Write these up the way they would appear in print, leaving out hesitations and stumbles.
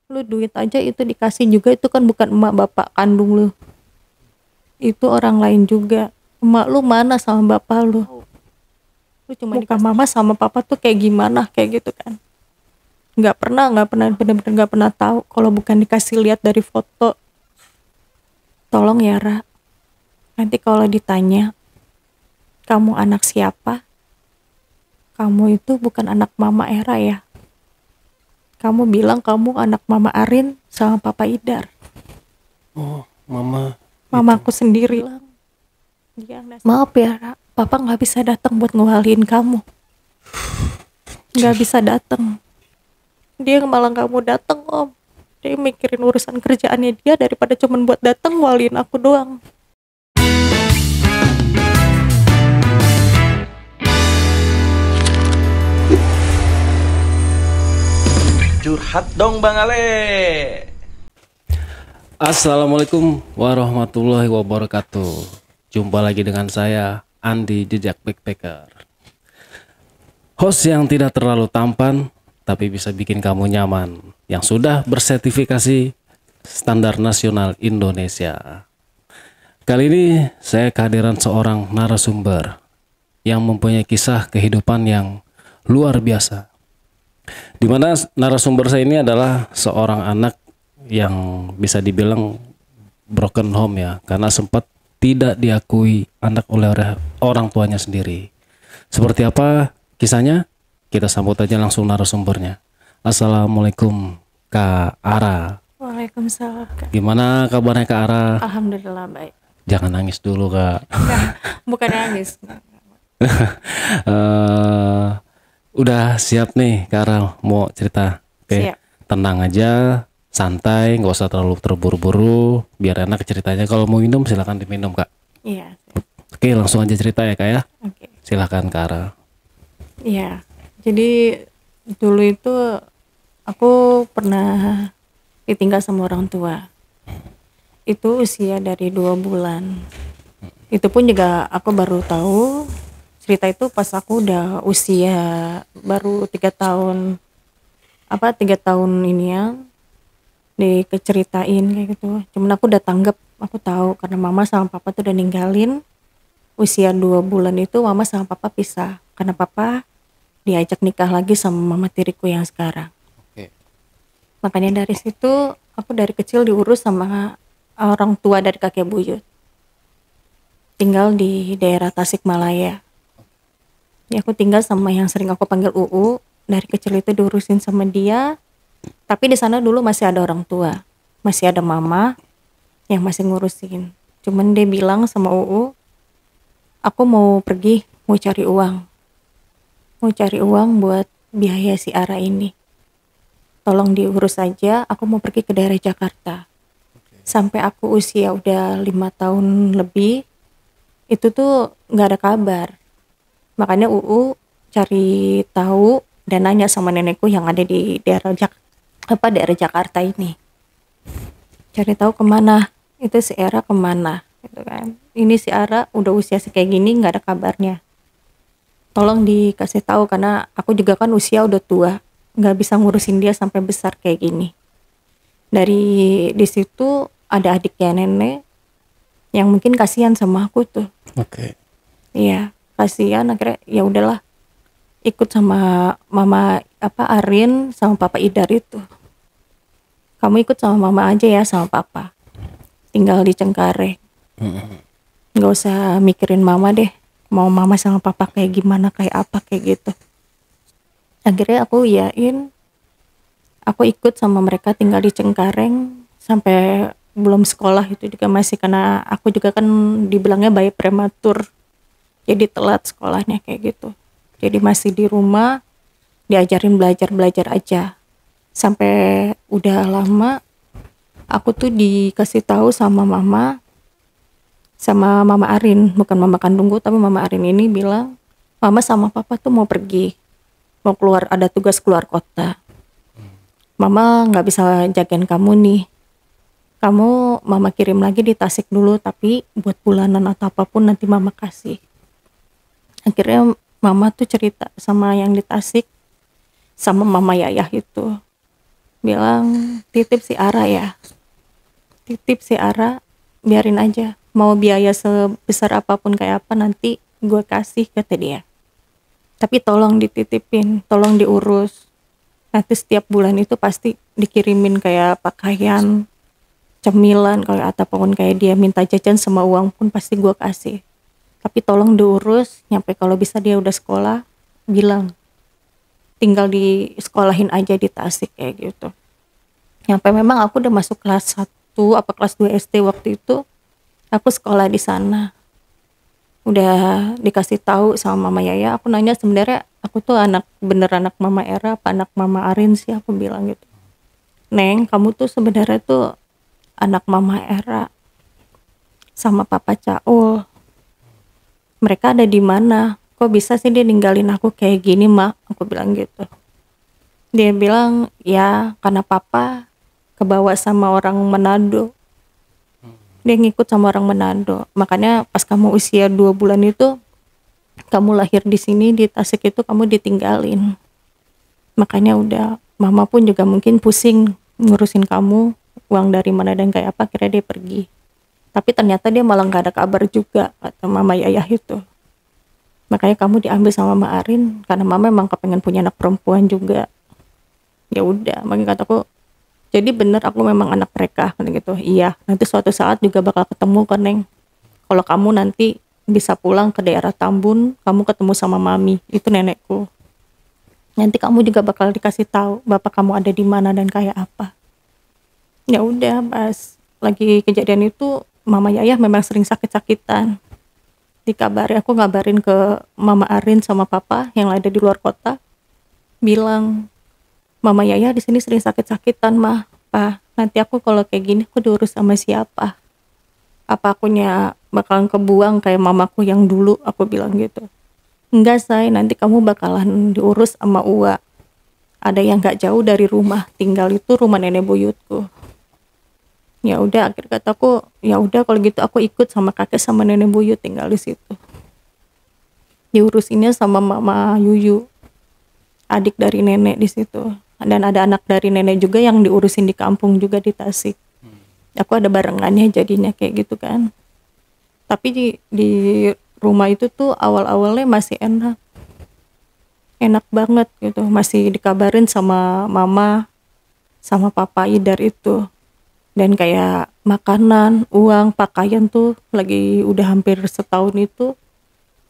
Lu duit aja itu dikasih juga, itu kan bukan emak bapak kandung lu, itu orang lain juga. Emak lu mana sama bapak lu? Lu cuma muka mama sama papa tuh kayak gimana, kayak gitu kan. Nggak pernah bener-bener nggak pernah tahu kalau bukan dikasih lihat dari foto. Tolong ya Ra, nanti kalau ditanya kamu anak siapa, kamu itu bukan anak mama Era ya, kamu bilang kamu anak mama Arin sama papa Idar. Oh, mama Mamaku sendiri. Dia, maaf ya Ra, papa nggak bisa datang buat ngewaliin kamu, nggak bisa datang. Dia malah nggak mau datang om, dia mikirin urusan kerjaannya dia daripada cuman buat datang ngewaliin aku doang. Curhat dong Bang Ale. Assalamualaikum warahmatullahi wabarakatuh. Jumpa lagi dengan saya Andi Jejak Backpacker, host yang tidak terlalu tampan tapi bisa bikin kamu nyaman, yang sudah bersertifikasi standar nasional Indonesia. Kali ini saya kehadiran seorang narasumber yang mempunyai kisah kehidupan yang luar biasa, di mana narasumber saya ini adalah seorang anak yang bisa dibilang broken home ya, karena sempat tidak diakui anak oleh orang tuanya sendiri. Seperti apa kisahnya? Kita sambut aja langsung narasumbernya. Assalamualaikum Kak Ara. Waalaikumsalam Kak. Gimana kabarnya Kak Ara? Alhamdulillah baik. Jangan nangis dulu Kak. Bukan nangis. Udah siap nih Kak Ara mau cerita? Oke. Siap. Tenang aja, santai, nggak usah terlalu terburu-buru, biar enak ceritanya. Kalau mau minum silakan diminum Kak. Iya. Oke, langsung aja cerita ya Kak ya. Oke. Silakan Kak Ara. Iya. Jadi dulu itu aku pernah ditinggal sama orang tua. Itu usia dari 2 bulan. Itu pun juga aku baru tahu cerita itu pas aku udah usia baru 3 tahun. 3 tahun ini ya, diceritain kayak gitu. Cuman aku udah tanggap, aku tahu karena mama sama papa tuh udah ninggalin. Usia 2 bulan itu mama sama papa pisah karena papa diajak nikah lagi sama mama tiriku yang sekarang. Oke. Makanya dari situ aku dari kecil diurus sama orang tua dari kakek buyut. Tinggal di daerah Tasikmalaya. Ya, aku tinggal sama yang sering aku panggil UU. Dari kecil itu diurusin sama dia. Tapi di sana dulu masih ada orang tua, masih ada mama yang masih ngurusin. Cuman dia bilang sama UU, aku mau pergi, mau cari uang buat biaya si Ara ini. Tolong diurus aja, aku mau pergi ke daerah Jakarta. Sampai aku usia udah 5 tahun lebih, itu tuh nggak ada kabar. Makanya UU cari tahu dan nanya sama nenekku yang ada di daerah daerah Jakarta ini. Cari tahu kemana, itu si Era kemana, gitu kan. Ini si Ara udah usia kayak gini nggak ada kabarnya. Tolong dikasih tahu karena aku juga kan usia udah tua, nggak bisa ngurusin dia sampai besar kayak gini. Dari di situ ada adiknya nenek yang mungkin kasihan sama aku tuh. Oke. Iya, kasihan, akhirnya ya udahlah ikut sama mama Arin sama papa Idar itu. Kamu ikut sama mama aja ya sama papa. Tinggal di Cengkareng. Nggak usah mikirin mama deh. Mau mama sama papa kayak gimana, kayak apa, kayak gitu. Akhirnya aku iyain. Aku ikut sama mereka tinggal di Cengkareng sampai belum sekolah itu juga masih, karena aku juga kan dibilangnya bayi prematur. Jadi telat sekolahnya kayak gitu. Jadi masih di rumah diajarin belajar aja. Sampai udah lama aku tuh dikasih tahu sama mama Arin, bukan mama kandungku tapi mama Arin ini bilang, mama sama papa tuh mau pergi, mau keluar, ada tugas keluar kota. Mama nggak bisa jagain kamu nih, kamu mama kirim lagi di Tasik dulu, tapi buat bulanan atau apapun nanti mama kasih. Akhirnya mama tuh cerita sama yang di Tasik, sama mama Yayah itu, bilang titip si Ara ya, titip si Ara, biarin aja, mau biaya sebesar apapun kayak apa nanti gue kasih, kata dia. Tapi tolong dititipin, tolong diurus. Nanti setiap bulan itu pasti dikirimin kayak pakaian, cemilan, kayak ataupun kayak dia minta jajan sama uang pun pasti gue kasih. Tapi tolong diurus, nyampe kalau bisa dia udah sekolah, bilang tinggal di sekolahin aja di Tasik kayak gitu. Nyampe memang aku udah masuk kelas 1 apa kelas 2 SD waktu itu, aku sekolah di sana. Udah dikasih tahu sama Mama Yaya, aku nanya sebenarnya aku tuh bener anak Mama Era apa anak Mama Arin sih, aku bilang gitu. Neng, kamu tuh sebenarnya tuh anak Mama Era sama Papa Caul. Mereka ada di mana? Kok bisa sih dia ninggalin aku kayak gini, Mak? Aku bilang gitu. Dia bilang, ya karena Papa kebawa sama orang Manado. Dia ngikut sama orang Manado. Makanya pas kamu usia 2 bulan itu, kamu lahir di sini di Tasik itu kamu ditinggalin. Makanya udah, Mama pun juga mungkin pusing ngurusin kamu, uang dari mana dan kayak apa, kira dia pergi. Tapi ternyata dia malah gak ada kabar juga, kata Mama Yayah itu. Makanya kamu diambil sama Mama Arin karena Mama emang kepengen punya anak perempuan juga. Ya udah, makanya kataku, jadi bener aku memang anak mereka, kan gitu. Iya, nanti suatu saat juga bakal ketemu kan, Neng. Kalau kamu nanti bisa pulang ke daerah Tambun, kamu ketemu sama Mami, itu nenekku. Nanti kamu juga bakal dikasih tahu bapak kamu ada di mana dan kayak apa. Ya udah, pas lagi kejadian itu Mama Yayah memang sering sakit-sakitan. Aku ngabarin ke Mama Arin sama Papa yang ada di luar kota, bilang, Mama Yayah di sini sering sakit-sakitan, Mah. Pa, nanti aku kalau kayak gini aku diurus sama siapa? Apa akunya bakalan kebuang kayak mamaku yang dulu? Aku bilang gitu. Enggak, Say, nanti kamu bakalan diurus sama Uwa. Ada yang gak jauh dari rumah, tinggal itu rumah nenek buyutku. Ya udah, akhir kataku, ya udah kalau gitu aku ikut sama kakek sama nenek buyut tinggal di situ. Diurusinnya sama Mama Yuyu, adik dari nenek di situ. Dan ada anak dari nenek juga yang diurusin di kampung juga di Tasik. Aku ada barengannya jadinya kayak gitu kan. Tapi di rumah itu tuh awal-awalnya masih enak. Enak banget gitu, masih dikabarin sama Mama sama Papa Idar itu. Dan kayak makanan, uang, pakaian tuh lagi udah hampir setahun itu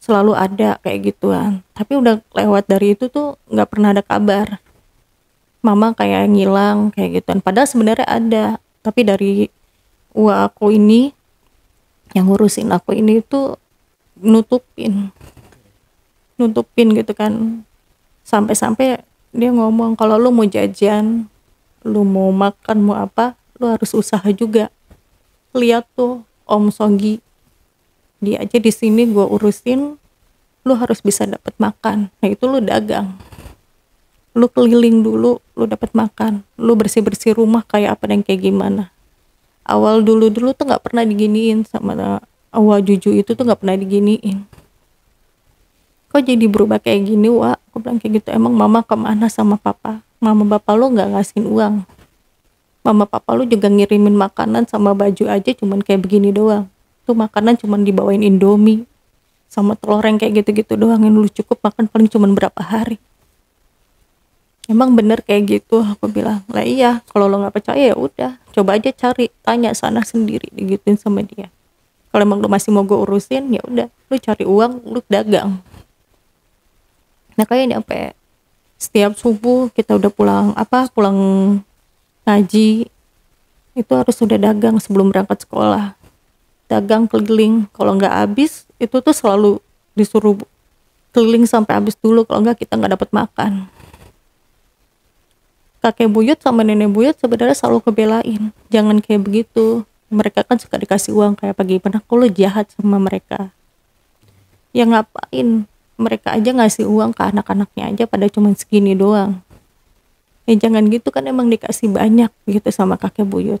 selalu ada kayak gituan. Tapi udah lewat dari itu tuh nggak pernah ada kabar. Mama kayak ngilang kayak gituan. Padahal sebenarnya ada, tapi dari uang aku ini yang ngurusin aku ini tuh nutupin gitu kan. Sampai-sampai dia ngomong kalau lu mau jajan, lu mau makan, mau apa, lu harus usaha juga. Lihat tuh Om Sogi, dia aja di sini gua urusin, lu harus bisa dapat makan. Nah itu lu dagang, lu keliling dulu, lu dapat makan, lu bersih rumah kayak apa dan kayak gimana. Awal dulu tuh nggak pernah diginiin sama Awa Juju itu tuh nggak pernah diginiin. Kok jadi berubah kayak gini, Wak? Aku bilang kayak gitu. Emang Mama kemana sama Papa? Mama Bapak lu nggak ngasihin uang. Mama Papa lu juga ngirimin makanan sama baju aja cuman kayak begini doang. Tuh makanan cuman dibawain Indomie sama telur yang kayak gitu-gitu doang yang lu cukup makan paling cuman berapa hari. Emang bener kayak gitu? Aku bilang, lah iya, kalau lo nggak percaya ya udah, coba aja cari, tanya sana sendiri, digituin sama dia. Kalau emang lo masih mau gue urusin, ya udah, lu cari uang, lu dagang. Nah kayaknya sampai setiap subuh kita udah pulang ngaji itu harus sudah dagang sebelum berangkat sekolah. Dagang keliling, kalau nggak habis itu tuh selalu disuruh keliling sampai habis dulu, kalau nggak kita nggak dapat makan. Kakek buyut sama nenek buyut sebenarnya selalu kebelain, jangan kayak begitu. Mereka kan suka dikasih uang kayak pagi pernah, kalau jahat sama mereka. Ya ngapain? Mereka aja ngasih uang ke anak-anaknya aja pada cuman segini doang. Ya jangan gitu kan, emang dikasih banyak gitu sama kakek buyut.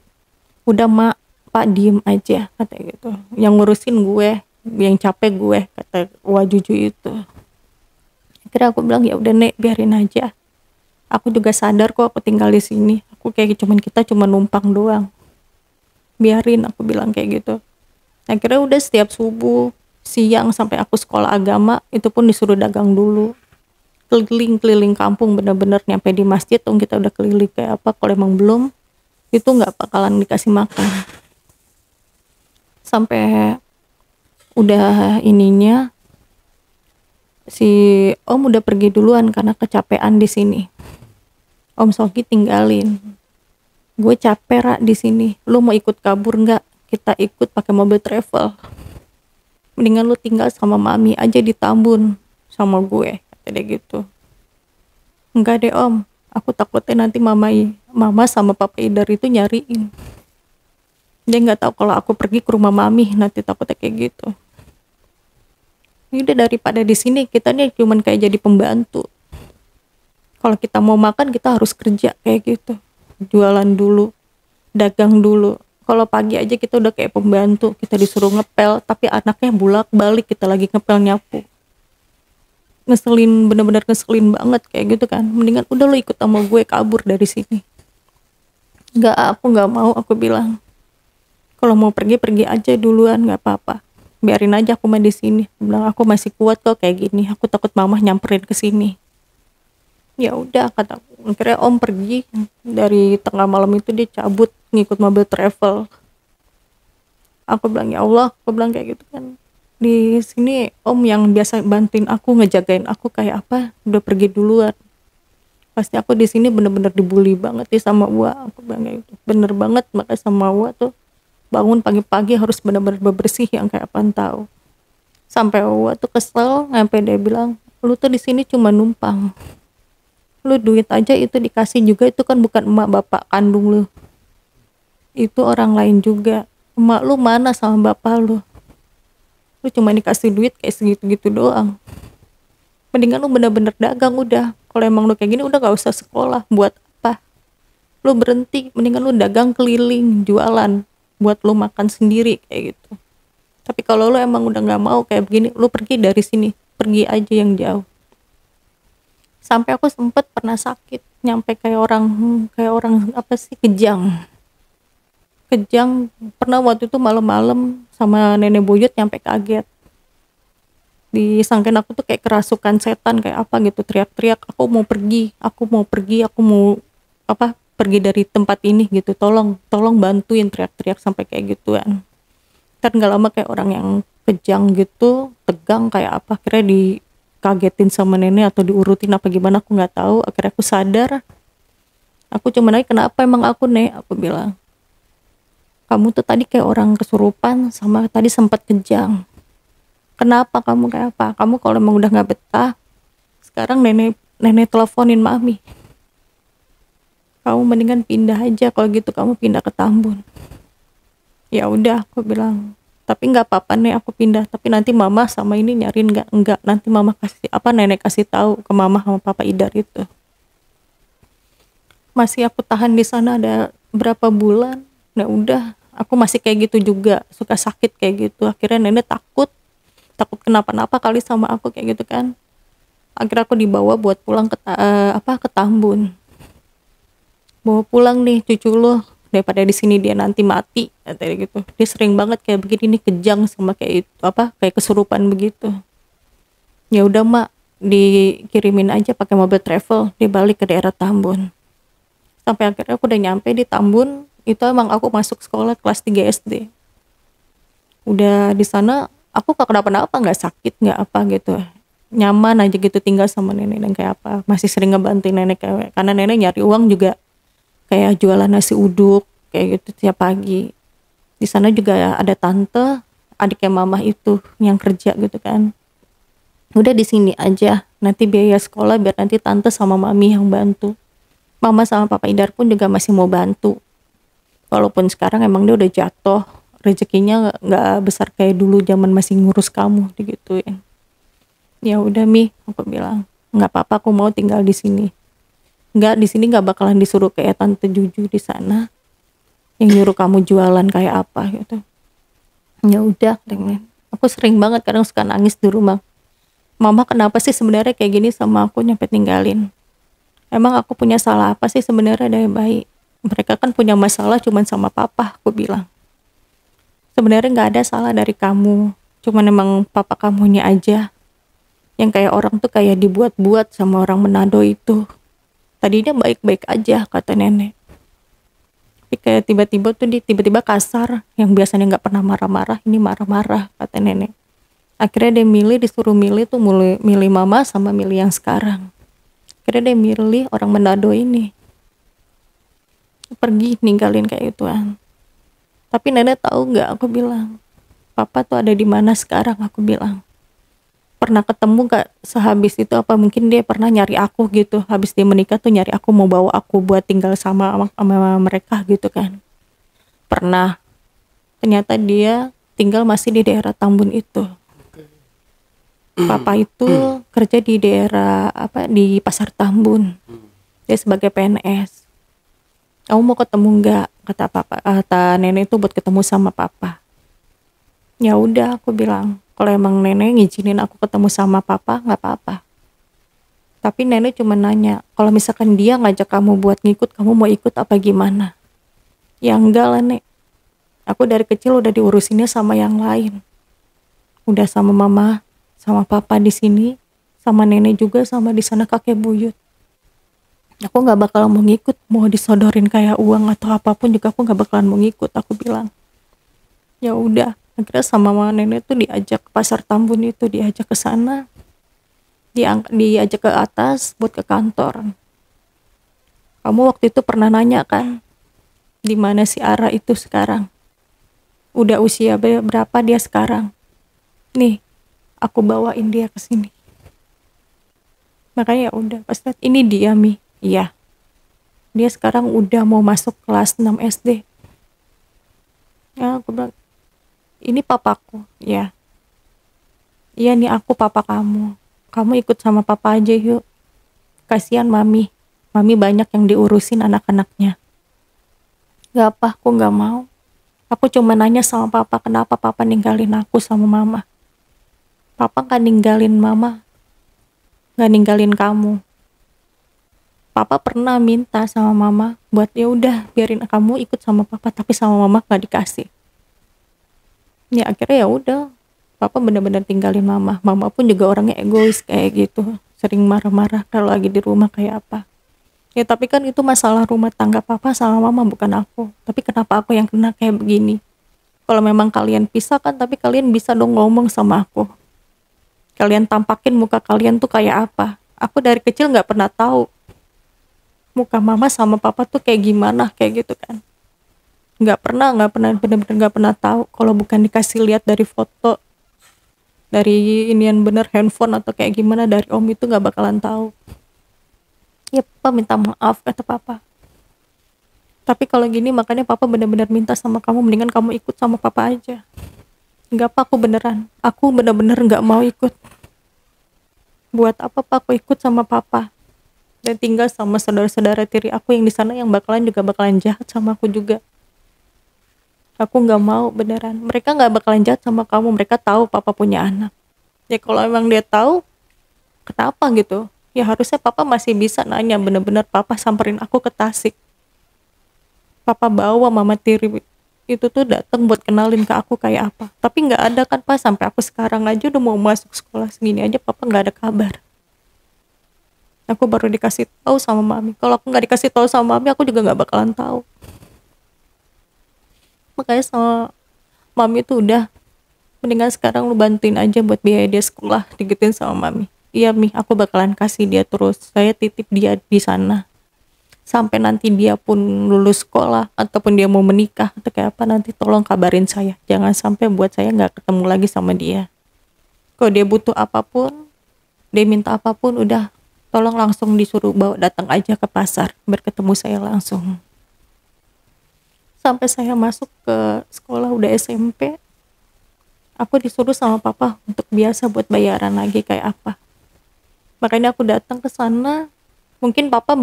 Udah Mak, Pak diem aja kata gitu. Yang ngurusin gue, yang capek gue, kata Wajuju itu. Akhirnya aku bilang ya udah Nek, biarin aja. Aku juga sadar kok aku tinggal di sini. aku kayak kita cuma numpang doang, biarin, aku bilang kayak gitu. Akhirnya udah setiap subuh, siang, sampai aku sekolah agama itu pun disuruh dagang dulu, keliling kampung, bener-bener nyampe di masjid tuh kita udah keliling kayak apa. Kalau emang belum itu nggak bakalan dikasih makan. Sampai udah ininya si Om udah pergi duluan karena kecapean di sini. Om Sogi tinggalin. Gue capek Ra di sini. Lu mau ikut kabur nggak? Kita ikut pakai mobil travel. Mendingan lu tinggal sama Mami aja di Tambun sama gue, kata dia gitu. Enggak deh Om, aku takutnya nanti mama sama Papa Idar itu nyariin. Dia nggak tahu kalau aku pergi ke rumah Mami, nanti takutnya kayak gitu. Ini udah daripada di sini kita nih cuman kayak jadi pembantu. Kalau kita mau makan kita harus kerja kayak gitu. Jualan dulu, dagang dulu. Kalau pagi aja kita udah kayak pembantu, kita disuruh ngepel, tapi anaknya bolak-balik kita lagi ngepel nyapu. Ngeselin, bener-bener ngeselin banget kayak gitu kan. Mendingan udah lo ikut sama gue kabur dari sini. Aku nggak mau, aku bilang. Kalau mau pergi aja duluan, nggak apa-apa. Biarin aja aku mah di sini. Aku bilang aku masih kuat kok kayak gini. Aku takut mama nyamperin ke sini. Ya udah, kata akhirnya Om pergi. Dari tengah malam itu dia cabut ngikut mobil travel. Aku bilang ya Allah, aku bilang kayak gitu kan. Di sini Om yang biasa bantuin aku, ngejagain aku kayak apa, udah pergi duluan. Pasti aku di sini bener-bener dibully banget nih sama Wa. Aku bilang kayak gitu. Bener banget, makanya sama Wa tuh bangun pagi-pagi harus bener-bener bebersih yang kayak apaan tahu. Sampai Wa tuh kesel, sampai dia bilang, lu tuh di sini cuma numpang. Lu duit aja itu dikasih juga, itu kan bukan emak bapak kandung lu, itu orang lain juga. Emak lu mana sama bapak lu cuma dikasih duit kayak segitu-gitu doang. Mendingan lu bener-bener dagang udah. Kalau emang lu kayak gini udah gak usah sekolah, buat apa lu berhenti, mendingan lu dagang keliling, jualan buat lu makan sendiri kayak gitu. Tapi kalau lu emang udah gak mau kayak begini, lu pergi dari sini, pergi aja yang jauh. Sampai aku sempet pernah sakit, nyampe kayak orang apa sih, kejang. Pernah waktu itu malam-malam sama nenek buyut nyampe kaget. Disangkain aku tuh kayak kerasukan setan kayak apa gitu, teriak-teriak, aku mau pergi, aku mau apa, pergi dari tempat ini gitu, tolong bantuin, teriak-teriak sampai kayak gituan. Kan gak lama kayak orang yang kejang gitu, tegang kayak apa, akhirnya dikagetin sama nenek atau diurutin apa gimana aku nggak tahu. Akhirnya aku sadar. Aku cuma nanya, kenapa emang aku Nek? Aku bilang, kamu tuh tadi kayak orang kesurupan sama tadi sempat kejang. Kenapa kamu kayak apa? Kamu kalau emang udah nggak betah, sekarang nenek teleponin Mami. Kamu mendingan pindah aja, kalau gitu kamu pindah ke Tambun. Ya udah, aku bilang, tapi nggak apa-apa nih aku pindah, tapi nanti mama sama ini nyariin nggak, nanti mama kasih apa, nenek kasih tahu ke mama sama papa Idar itu. Masih aku tahan di sana ada berapa bulan. Nah udah, aku masih kayak gitu juga, suka sakit kayak gitu. Akhirnya nenek takut kenapa-napa kali sama aku kayak gitu kan. Akhirnya aku dibawa buat pulang ke Tambun. Bawa pulang nih cucu lo, daripada di sini dia nanti mati, katanya gitu. Dia sering banget kayak begini nih, kejang sama kayak itu apa, kayak kesurupan begitu. Ya udah mak, dikirimin aja pakai mobil travel, dia balik ke daerah Tambun. Sampai akhirnya aku udah nyampe di Tambun. Itu emang aku masuk sekolah kelas 3 SD. Udah di sana aku gak kenapa-napa, nggak sakit nggak apa gitu, nyaman aja gitu tinggal sama nenek dan kayak apa, masih sering ngebantuin nenek karena nenek nyari uang juga, kayak jualan nasi uduk kayak gitu tiap pagi. Di sana juga ada tante, adiknya mama itu yang kerja gitu kan. Udah di sini aja, nanti biaya sekolah biar nanti tante sama mami yang bantu. Mama sama papa Idar pun juga masih mau bantu. Walaupun sekarang emang dia udah jatuh, rezekinya nggak besar kayak dulu zaman masih ngurus kamu digituin. Ya udah Mi, aku bilang nggak apa-apa, aku mau tinggal di sini. Nggak, di sini nggak bakalan disuruh kayak tante Juju di sana yang nyuruh kamu jualan kayak apa gitu. Ya udah, aku sering banget kadang suka nangis di rumah. Mama kenapa sih sebenarnya kayak gini sama aku nyampe tinggalin? Emang aku punya salah apa sih sebenarnya dari bayi? Mereka kan punya masalah cuman sama papa, aku bilang. Sebenarnya nggak ada salah dari kamu, cuman emang papa kamunya aja yang kayak orang tuh kayak dibuat-buat sama orang Manado itu. Tadinya baik-baik aja kata nenek, tapi kayak tiba-tiba tuh dia tiba-tiba kasar, yang biasanya nggak pernah marah-marah ini marah-marah kata nenek. Akhirnya dia disuruh milih tuh, milih mama sama milih yang sekarang. Akhirnya dia milih orang Manado ini, pergi ninggalin kayak ituan. Tapi nenek tahu nggak, aku bilang, papa tuh ada di mana sekarang, aku bilang. Pernah ketemu gak sehabis itu, apa mungkin dia pernah nyari aku gitu, habis dia menikah tuh nyari aku, mau bawa aku buat tinggal sama mereka gitu kan. Pernah. Ternyata dia tinggal masih di daerah Tambun itu. Papa itu kerja di daerah di Pasar Tambun. Dia sebagai PNS. Kamu mau ketemu nggak, kata nenek itu, buat ketemu sama papa. Ya udah, aku bilang, kalau emang nenek ngizinin aku ketemu sama papa nggak apa-apa. Tapi nenek cuma nanya, kalau misalkan dia ngajak kamu buat ngikut, kamu mau ikut apa gimana? Ya enggak lah nek, aku dari kecil udah diurusinnya sama yang lain, udah sama mama sama papa di sini, sama nenek juga, sama di sana kakek buyut. Aku nggak bakal mau ngikut, mau disodorin kayak uang atau apapun juga aku nggak bakalan mau ngikut, aku bilang. Ya udah, akhirnya sama mama nenek tuh diajak ke Pasar Tambun itu, diajak ke sana, diajak ke atas buat ke kantor. Kamu waktu itu pernah nanya kan, di mana si Ara itu sekarang? Udah usia berapa dia sekarang? Nih, aku bawain dia ke sini. Makanya ya udah, pas lihat ini dia Mi. Iya. Dia sekarang udah mau masuk kelas 6 SD. Ya, aku bilang, ini papaku. Ya. Iya nih aku papa kamu. Kamu ikut sama papa aja yuk. Kasihan mami. Mami banyak yang diurusin anak-anaknya. Gak apa, aku gak mau. Aku cuma nanya sama papa, kenapa papa ninggalin aku sama mama. Papa gak ninggalin mama. Gak ninggalin kamu. Papa pernah minta sama mama buat ya udah biarin kamu ikut sama papa, tapi sama mama gak dikasih. Ya akhirnya ya udah, papa benar-benar tinggalin mama. Mama pun juga orangnya egois kayak gitu, sering marah-marah kalau lagi di rumah kayak apa. Ya tapi kan itu masalah rumah tangga papa sama mama, bukan aku. Tapi kenapa aku yang kena kayak begini? Kalau memang kalian pisah kan, tapi kalian bisa dong ngomong sama aku. Kalian tampakin muka kalian tuh kayak apa. Aku dari kecil gak pernah tahu muka mama sama papa tuh kayak gimana, kayak gitu kan. Gak pernah, bener-bener gak pernah tahu. Kalau bukan dikasih lihat dari foto, dari inian bener handphone atau kayak gimana dari om, itu gak bakalan tahu. Ya papa minta maaf kata papa. Tapi kalau gini makanya papa bener-bener minta sama kamu, mendingan kamu ikut sama papa aja. Gak apa, aku beneran, aku bener-bener gak mau ikut. Buat apa pak aku ikut sama papa dan tinggal sama saudara-saudara tiri aku yang di sana, yang bakalan jahat sama aku juga. Aku nggak mau beneran. Mereka nggak bakalan jahat sama kamu, mereka tahu papa punya anak. Ya kalau emang dia tahu, kenapa gitu? Ya harusnya papa masih bisa nanya, bener-bener papa samperin aku ke Tasik. Papa bawa mama tiri itu tuh datang buat kenalin ke aku kayak apa. Tapi nggak ada kan pak, sampai aku sekarang aja udah mau masuk sekolah segini aja papa nggak ada kabar. Aku baru dikasih tahu sama mami. Kalau aku nggak dikasih tahu sama mami, aku juga nggak bakalan tahu. Makanya sama mami tuh udah, mendingan sekarang lu bantuin aja buat biaya dia sekolah, digituin sama mami. Iya Mi, aku bakalan kasih dia terus. Saya titip dia di sana sampai nanti dia pun lulus sekolah ataupun dia mau menikah atau kayak apa, nanti tolong kabarin saya. Jangan sampai buat saya nggak ketemu lagi sama dia. Kalau dia butuh apapun, dia minta apapun, udah tolong langsung disuruh bawa datang aja ke pasar, berketemu saya langsung. Sampai saya masuk ke sekolah udah SMP, aku disuruh sama papa untuk biasa buat bayaran lagi kayak apa. Makanya aku datang ke sana. Mungkin papa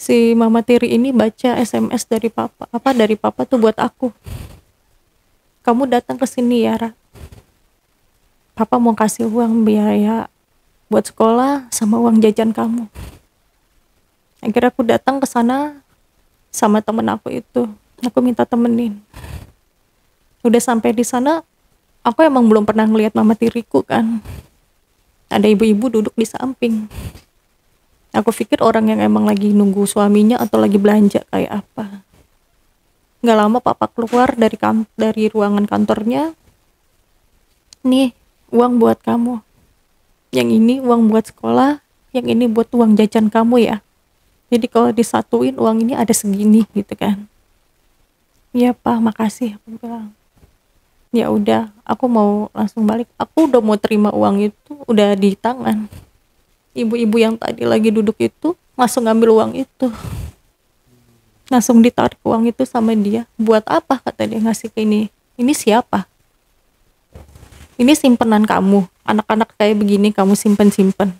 si mama tiri ini baca SMS dari papa tuh buat aku. Kamu datang ke sini ya, Ra. Papa mau kasih uang biaya buat sekolah sama uang jajan kamu. Akhirnya aku datang ke sana sama temen aku itu, aku minta temenin. Udah sampai di sana, aku emang belum pernah ngelihat mama tiriku kan. Ada ibu-ibu duduk di samping. Aku pikir orang yang emang lagi nunggu suaminya atau lagi belanja kayak apa. Nggak lama papa keluar dari ruangan kantornya. Nih, uang buat kamu. Yang ini uang buat sekolah, yang ini buat uang jajan kamu ya. Jadi kalau disatuin uang ini ada segini gitu kan. Iya Pak, makasih, aku bilang. Ya udah, aku mau langsung balik. Aku udah mau terima uang itu, udah di tangan. Ibu-ibu yang tadi lagi duduk itu langsung ngambil uang itu. Langsung ditarik uang itu sama dia. Buat apa kata dia ngasih ke ini? Ini siapa? Ini simpenan kamu. Anak-anak kayak begini kamu simpen-simpen.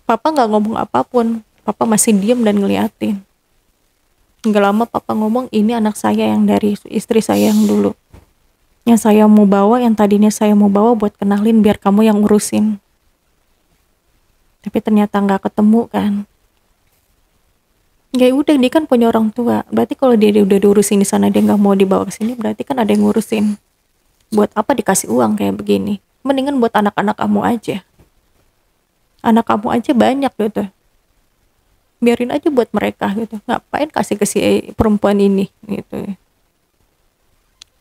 Papa nggak ngomong apapun. Papa masih diem dan ngeliatin. Nggak lama papa ngomong, ini anak saya yang dari istri saya yang dulu. Yang saya mau bawa, yang tadinya saya mau bawa buat kenalin biar kamu yang urusin. Tapi ternyata nggak ketemu kan. Ya udah, dia kan punya orang tua. Berarti kalau dia udah diurusin di sana, dia nggak mau dibawa ke sini, berarti kan ada yang ngurusin. Buat apa dikasih uang kayak begini? Mendingan buat anak-anak kamu aja. Anak kamu aja banyak gitu. Biarin aja buat mereka gitu. Ngapain kasih ke si perempuan ini gitu.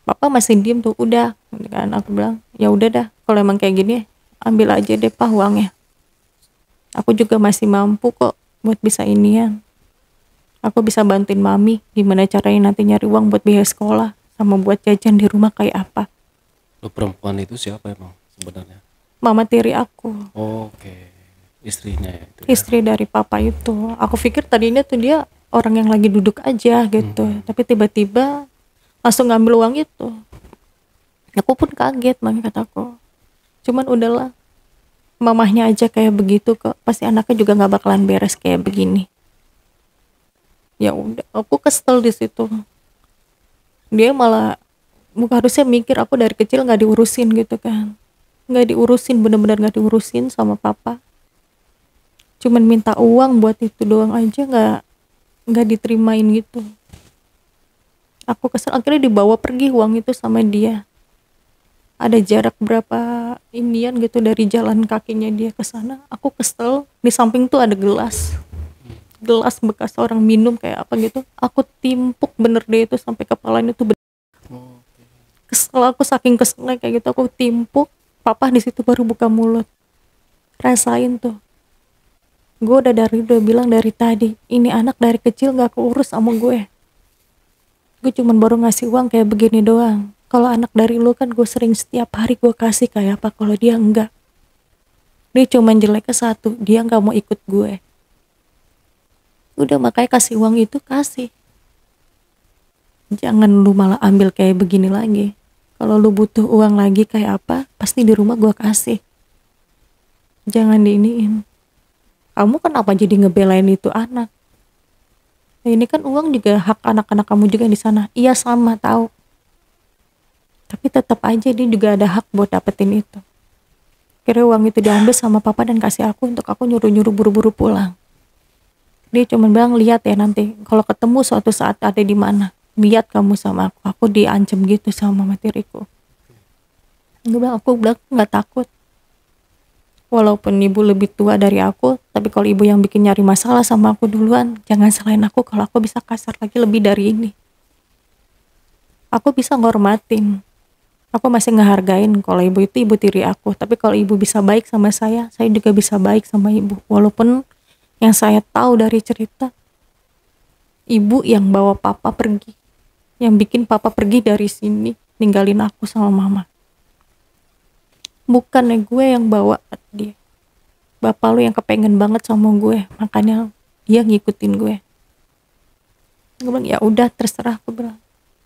Papa masih diem tuh, udah kan. Aku bilang, ya udah dah, kalau emang kayak gini ambil aja deh Pak uangnya. Aku juga masih mampu kok buat bisa inian. Aku bisa bantuin mami gimana caranya nanti nyari uang buat biaya sekolah sama buat jajan di rumah kayak apa. Lo perempuan itu siapa emang sebenarnya? Mama tiri aku. Oke, istrinya ya itu ya. Istri dari papa itu. Aku pikir tadinya tuh dia orang yang lagi duduk aja gitu. Tapi tiba-tiba langsung ngambil uang itu. Aku pun kaget, makanya kataku. Cuman udahlah. Mamahnya aja kayak begitu kok, pasti anaknya juga nggak bakalan beres kayak begini. Ya udah, aku kesel di situ. Dia malah harusnya mikir aku dari kecil nggak diurusin gitu kan, nggak diurusin, bener-bener nggak diurusin sama papa. Cuman minta uang buat itu doang aja nggak diterimain gitu. Aku kesel, akhirnya dibawa pergi uang itu sama dia. Ada jarak berapa inian gitu dari jalan kakinya dia ke sana. Aku kesel. Di samping tuh ada gelas bekas orang minum kayak apa gitu. Aku timpuk bener deh itu sampai kepalanya tuh. Kesel aku, saking keselnya kayak gitu aku timpuk. Papa di situ baru buka mulut. Rasain tuh. Gue udah bilang dari tadi, ini anak dari kecil gak keurus sama gue. Gue cuman baru ngasih uang kayak begini doang. Kalau anak dari lu kan gue sering setiap hari gue kasih kayak apa, kalau dia enggak. Dia cuman jelek ke satu, dia nggak mau ikut gue. Udah, makanya kasih uang itu kasih. Jangan lu malah ambil kayak begini lagi. Kalau lu butuh uang lagi kayak apa, pasti di rumah gue kasih. Jangan diiniin. Kamu kenapa jadi ngebelain itu anak? Nah, ini kan uang juga hak anak-anak kamu juga di sana. Iya sama, tahu. Tapi tetap aja dia juga ada hak buat dapetin itu. Kira uang itu diambil sama papa dan kasih aku untuk aku nyuruh-nyuruh buru-buru pulang. Dia cuma bilang, lihat ya nanti kalau ketemu suatu saat ada di mana, lihat kamu sama aku. Aku diancam gitu sama mama tiriku. Aku bilang nggak takut. Walaupun ibu lebih tua dari aku, tapi kalau ibu yang bikin nyari masalah sama aku duluan, jangan salahin aku kalau aku bisa kasar lagi lebih dari ini. Aku bisa ngormatin. Aku masih ngehargain kalau ibu itu ibu tiri aku. Tapi kalau ibu bisa baik sama saya juga bisa baik sama ibu. Walaupun yang saya tahu dari cerita, ibu yang bawa papa pergi. Yang bikin papa pergi dari sini, ninggalin aku sama mama. Bukannya gue yang bawa dia. Bapak lu yang kepengen banget sama gue, makanya dia ngikutin gue. Gue bilang, ya udah terserah, aku bilang.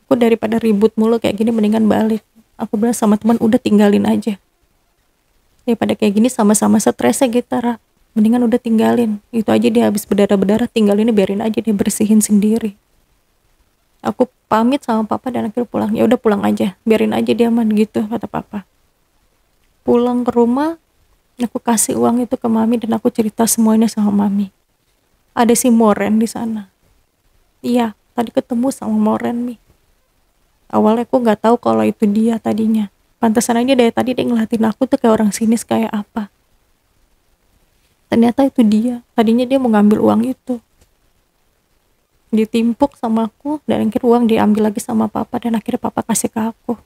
Aku daripada ribut mulu kayak gini mendingan balik. Aku bilang sama teman, udah tinggalin aja. Daripada kayak gini sama-sama stresnya gitu, mendingan udah tinggalin. Itu aja dia habis berdarah-berdarah, tinggalinnya biarin aja dia bersihin sendiri. Aku pamit sama papa dan akhirnya pulang. Ya udah pulang aja, biarin aja dia aman gitu, kata papa. Pulang ke rumah, aku kasih uang itu ke mami dan aku cerita semuanya sama mami. Ada si Moren di sana. Iya, tadi ketemu sama Moren Mi. Awalnya aku nggak tahu kalau itu dia tadinya. Pantesan aja dari tadi dia ngeliatin aku tuh kayak orang sinis kayak apa. Ternyata itu dia. Tadinya dia mau ngambil uang itu. Ditimpuk sama aku dan akhirnya uang diambil lagi sama papa dan akhirnya papa kasih ke aku.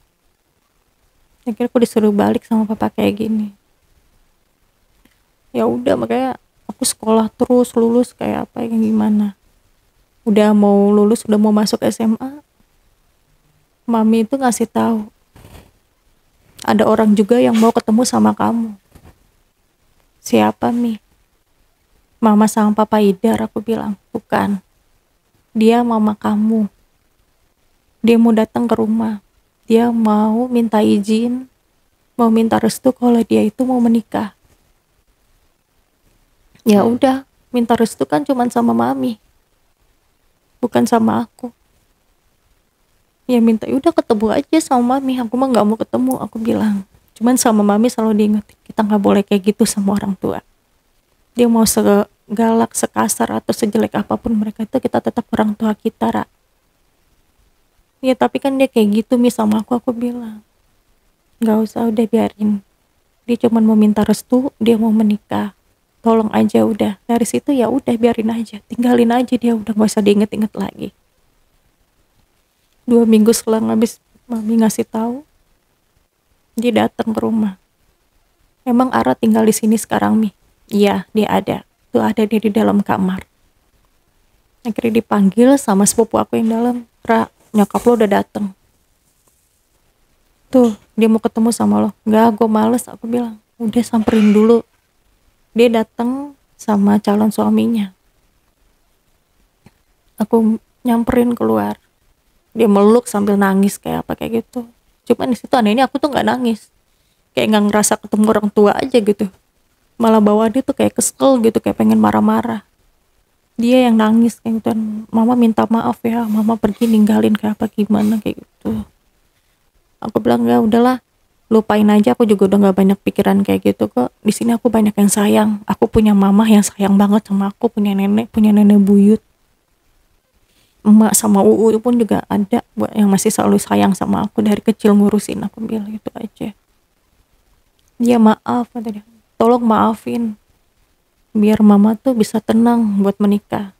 Akhirnya aku disuruh balik sama papa kayak gini. Ya udah makanya aku sekolah terus lulus kayak apa yang gimana. Udah mau lulus, udah mau masuk SMA. Mami itu ngasih tahu ada orang juga yang mau ketemu sama kamu. Siapa Mi? Mama sama papa Idar, aku bilang. Bukan. Dia mama kamu. Dia mau datang ke rumah. Dia mau minta izin, mau minta restu kalau dia itu mau menikah. Ya udah, minta restu kan cuman sama mami, bukan sama aku. Ya minta, udah ketemu aja sama mami. Aku mah nggak mau ketemu, aku bilang. Cuman sama mami selalu diingetin, kita nggak boleh kayak gitu sama orang tua. Dia mau segalak, sekasar atau sejelek apapun mereka itu, kita tetap orang tua kita, Ra. Ya tapi kan dia kayak gitu Mi sama aku bilang. Nggak usah, udah biarin. Dia cuma mau minta restu, dia mau menikah. Tolong aja udah. Dari situ ya udah biarin aja, tinggalin aja dia, udah nggak usah diinget-inget lagi. 2 minggu setelah habis mami ngasih tahu, dia datang ke rumah. Emang Ara tinggal di sini sekarang Mi? Iya, dia ada. Tuh ada dia di dalam kamar. Akhirnya dipanggil sama sepupu aku yang dalam. Ra, nyokap lo udah datang. Tuh, dia mau ketemu sama lo. Enggak, gue males, aku bilang. Udah samperin dulu. Dia datang sama calon suaminya. Aku nyamperin keluar. Dia meluk sambil nangis kayak apa kayak gitu. Cuman di situ anehnya aku tuh nggak nangis, kayak nggak ngerasa ketemu orang tua aja gitu. Malah bawa dia tuh kayak kesel gitu, kayak pengen marah-marah. Dia yang nangis kayak gitu. Mama minta maaf ya, mama pergi ninggalin kayak apa gimana kayak gitu. Aku bilang ya udahlah, lupain aja. Aku juga udah nggak banyak pikiran kayak gitu kok. Di sini aku banyak yang sayang. Aku punya mama yang sayang banget sama aku, punya nenek buyut. Emak sama UU pun juga ada buat yang masih selalu sayang sama aku dari kecil ngurusin aku, bilang gitu aja. Dia maaf kata dia, tolong maafin biar mama tuh bisa tenang buat menikah.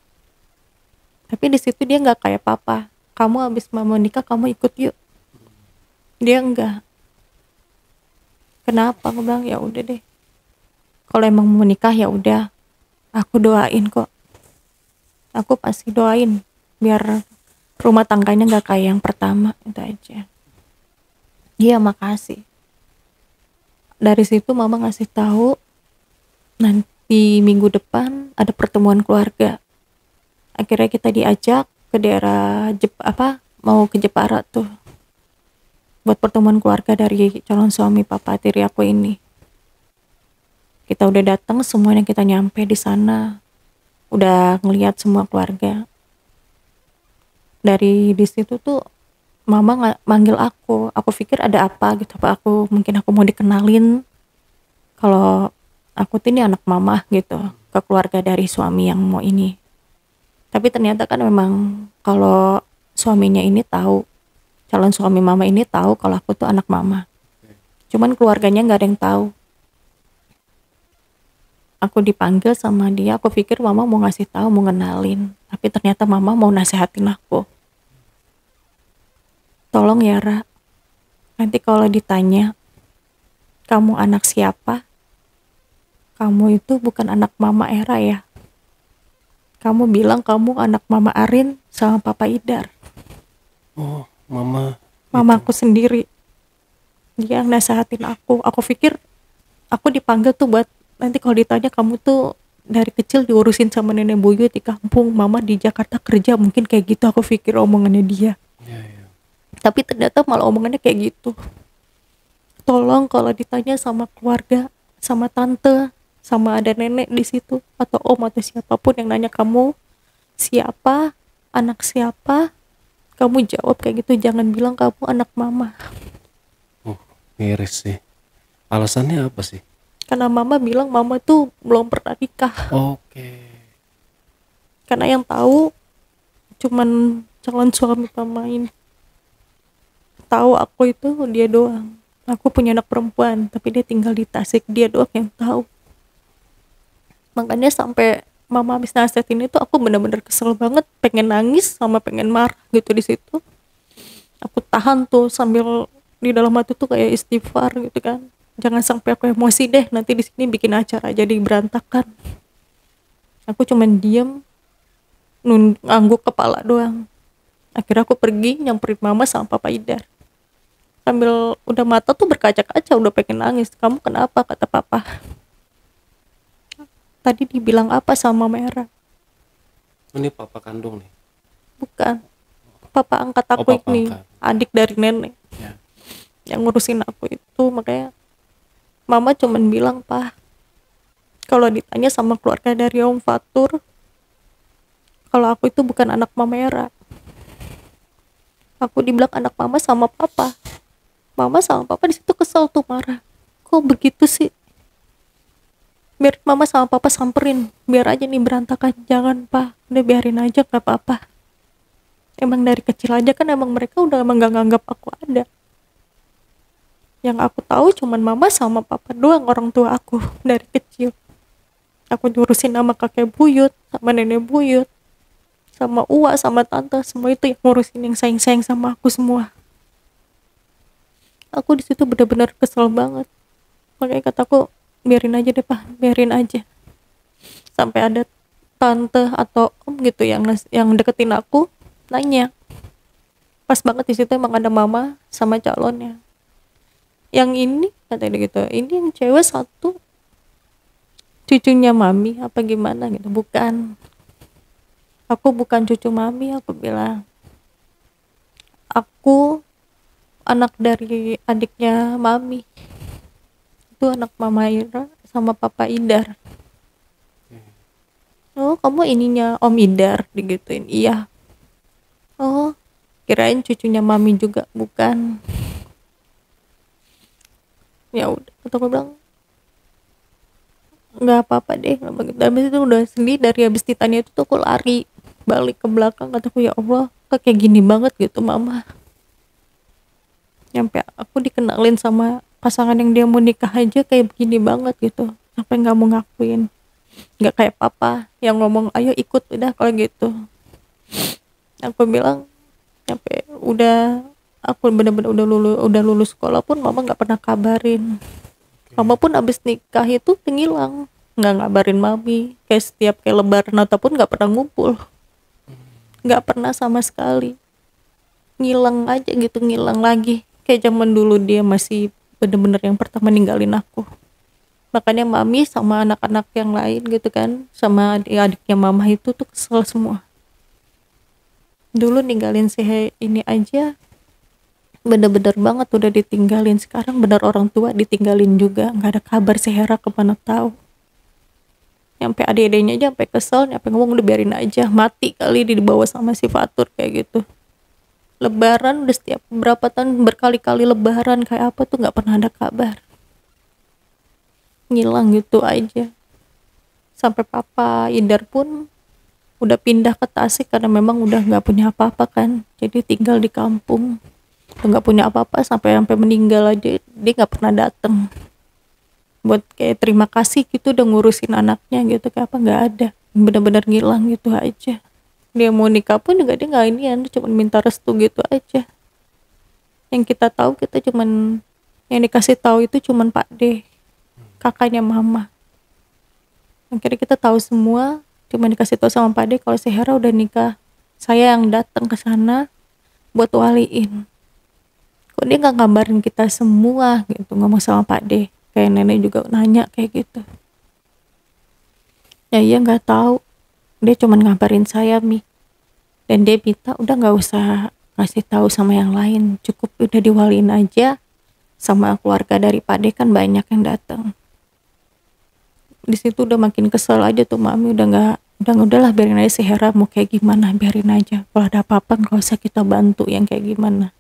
Tapi di situ dia nggak kayak papa, kamu habis mama nikah kamu ikut yuk. Dia enggak. Kenapa? Aku bilang ya udah deh, kalau emang mau menikah ya udah, aku doain kok, aku pasti doain biar rumah tangganya nggak kayak yang pertama, itu aja. Iya makasih. Dari situ mama ngasih tahu nanti minggu depan ada pertemuan keluarga. Akhirnya kita diajak ke daerah mau ke Jepara tuh buat pertemuan keluarga dari calon suami papa tiri aku ini. Kita udah datang semuanya, kita nyampe di sana udah ngelihat semua keluarga. Dari di situ tuh mama nggak manggil aku pikir ada apa gitu, apa mungkin aku mau dikenalin kalau aku tuh ini anak mama gitu ke keluarga dari suami yang mau ini. Tapi ternyata kan memang kalau suaminya ini tahu, calon suami mama ini tahu kalau aku tuh anak mama. Cuman keluarganya nggak ada yang tahu. Aku dipanggil sama dia, aku pikir mama mau ngasih tahu, mau ngenalin, tapi ternyata mama mau nasehatin aku. Tolong ya Ra, nanti kalau ditanya kamu anak siapa, kamu itu bukan anak mama Era ya. Kamu bilang kamu anak mama Arin sama papa Idar. Oh, mama. Mamaku sendiri. Dia yang nasehatin aku. Aku pikir aku dipanggil tuh buat nanti kalau ditanya kamu tuh dari kecil diurusin sama nenek buyut di kampung, mama di Jakarta kerja, mungkin kayak gitu aku pikir omongannya dia. Ya. Tapi ternyata malah omongannya kayak gitu. Tolong kalau ditanya sama keluarga, sama tante, sama ada nenek di situ atau om atau siapapun yang nanya kamu siapa, anak siapa, kamu jawab kayak gitu, jangan bilang kamu anak mama. Oh, miris sih. Alasannya apa sih? Karena mama bilang mama tuh belum pernah nikah. Oke. karena yang tahu cuman calon suami mama ini. Tahu aku itu dia doang. Aku punya anak perempuan tapi dia tinggal di Tasik, dia doang yang tahu. Makanya sampai mama habis nasihatin itu aku benar-benar kesel banget, pengen nangis sama pengen marah gitu di situ. Aku tahan tuh sambil di dalam hati tuh kayak istighfar gitu kan, jangan sampai aku emosi deh nanti di sini bikin acara jadi berantakan. Aku cuman diem ngangguk kepala doang. Akhirnya aku pergi nyamperin mama sama papa Idar, sambil udah mata tuh berkaca-kaca udah pengen nangis. Kamu kenapa, kata papa. Tadi dibilang apa sama Mama Era? Ini papa kandung nih. Bukan, papa angkat aku Papa ini angkat. adik dari nenek Ya. yang ngurusin aku itu. Makanya mama cuman bilang, Pak, kalau ditanya sama keluarga dari Om Fatur, kalau aku itu bukan anak Mama Era. Aku dibilang anak mama sama papa. Mama sama papa di situ kesel tuh, marah. Kok begitu sih? Biar mama sama papa samperin, biar aja nih berantakan. Jangan, Pak, udah biarin aja, gak apa-apa. Emang dari kecil aja kan emang mereka udah emang gak nganggap aku ada. Yang aku tahu cuman mama sama papa doang orang tua aku dari kecil. Aku diurusin sama kakek buyut, sama nenek buyut, sama uwa, sama tante, semua itu yang ngurusin, yang sayang-sayang sama aku semua. Aku di situ benar-benar kesel banget. Makanya kataku, biarin aja deh, Pak, biarin aja. Sampai ada tante atau om gitu yang deketin aku, nanya. Pas banget di situ emang ada mama sama calonnya. Yang ini katanya gitu, ini yang cewek satu cucunya mami apa gimana gitu. Bukan, aku bukan cucu mami, aku bilang. Aku anak dari adiknya mami. Itu anak Mama Ira sama Papa Idar. Oh, kamu ininya Om Idar, digituin. Iya. Oh, kirain cucunya mami juga. Bukan. Ya udah, atau aku bilang nggak apa-apa deh, nggak begitu. Habis itu udah sendiri, dari habis ditanya itu tuh aku lari balik ke belakang. Kataku, ya Allah, kok kayak gini banget gitu mama. Nyampe aku dikenalin sama pasangan yang dia mau nikah aja kayak begini banget gitu, sampai nggak mau ngakuin. Nggak kayak papa yang ngomong ayo ikut udah kalau gitu. Aku bilang nyampe udah, aku bener-bener udah lulus sekolah pun mama nggak pernah kabarin. Mama pun abis nikah itu ngilang, nggak ngabarin mami. Kayak setiap kayak lebaran ataupun nggak pernah ngumpul, nggak pernah sama sekali. Ngilang aja gitu, ngilang lagi. Kayak zaman dulu dia masih bener-bener yang pertama ninggalin aku. Makanya mami sama anak-anak yang lain gitu kan, sama adik-adiknya mama itu tuh kesel semua. Dulu ninggalin si ini aja bener-bener banget udah ditinggalin. Sekarang bener orang tua ditinggalin juga, nggak ada kabar si Hera kemana tahu. Nyampe adik-adiknya aja sampai kesel, nyampe ngomong udah biarin aja, mati kali dibawa sama si Fatur kayak gitu. Lebaran udah setiap berapa tahun, berkali-kali lebaran kayak apa tuh nggak pernah ada kabar. Ngilang gitu aja. Sampai Papa Idar pun udah pindah ke Tasik karena memang udah nggak punya apa-apa kan, jadi tinggal di kampung. Udah nggak punya apa-apa, sampai meninggal aja dia nggak pernah datang buat kayak terima kasih gitu udah ngurusin anaknya gitu, kayak apa nggak ada. Bener-bener ngilang gitu aja. Dia mau nikah pun juga dia nggak inian, cuma minta restu gitu aja. Yang kita tahu, kita cuman yang dikasih tahu itu cuman Pak D, kakaknya mama. Akhirnya kita tahu semua, cuma dikasih tahu sama Pak D kalau si Hera udah nikah. Saya yang datang ke sana buat waliin. Kok dia nggak ngabarin kita semua gitu, ngomong sama Pak D. Kayak nenek juga nanya kayak gitu. Ya iya nggak tahu. Dia cuma ngabarin saya, Mi. Dan dia minta udah nggak usah ngasih tahu sama yang lain, cukup udah diwaliin aja. Sama keluarga dari Pak D kan banyak yang datang. Di situ udah makin kesel aja tuh mami, udahlah biarin aja si Hera mau kayak gimana, biarin aja. Kalau ada apa-apa nggak usah kita bantu yang kayak gimana.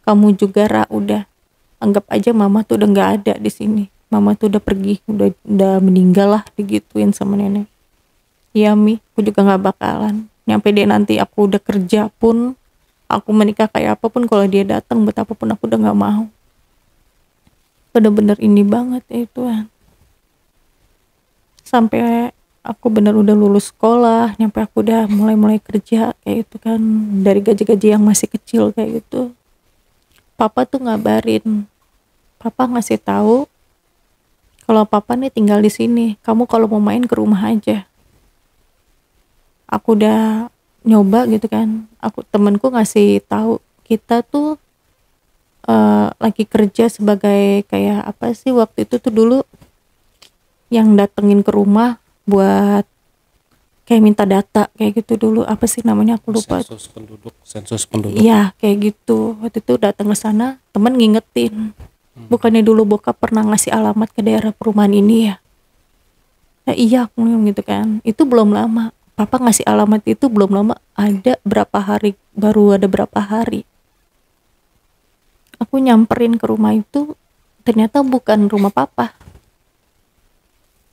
Kamu juga Ra, udah anggap aja mama tuh udah nggak ada di sini. Mama tuh udah pergi, udah meninggal lah, digituin sama nenek. Iya Mi, aku juga nggak bakalan. Nyampe dia nanti aku udah kerja pun, aku menikah kayak apapun, kalau dia datang betapapun aku udah nggak mau. Bener-bener ini banget ya Tuhan. Sampai aku bener udah lulus sekolah, nyampe aku udah mulai kerja kayak gitu kan, dari gaji-gaji yang masih kecil kayak gitu. Papa tuh ngabarin, papa ngasih tahu kalau papa nih tinggal di sini, kamu kalau mau main ke rumah aja. Aku udah nyoba gitu kan, temenku ngasih tahu kita tuh lagi kerja sebagai kayak apa sih waktu itu tuh dulu yang datengin ke rumah buat kayak minta data kayak gitu dulu, apa sih namanya aku lupa. Sensus penduduk. Iya kayak gitu. Waktu itu datang ke sana, temen ngingetin, bukannya dulu bokap pernah ngasih alamat ke daerah perumahan ini ya? Ya iya aku bilang gitu kan. Itu belum lama, papa ngasih alamat itu belum lama, baru ada berapa hari aku nyamperin ke rumah itu, ternyata bukan rumah papa.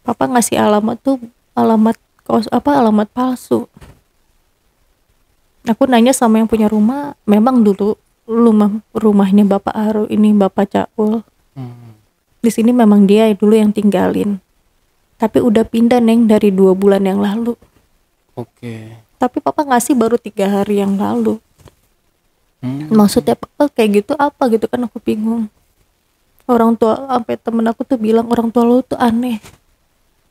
Papa ngasih alamat tuh alamat alamat palsu. Aku nanya sama yang punya rumah, memang dulu rumahnya Bapak Aru ini, Bapak Caul. Di sini memang dia dulu yang tinggalin. Tapi udah pindah Neng dari 2 bulan yang lalu. Oke. Tapi papa ngasih baru 3 hari yang lalu. Maksudnya papa kayak gitu apa gitu kan, aku bingung. Orang tua, sampai temen aku tuh bilang orang tua lo tuh aneh.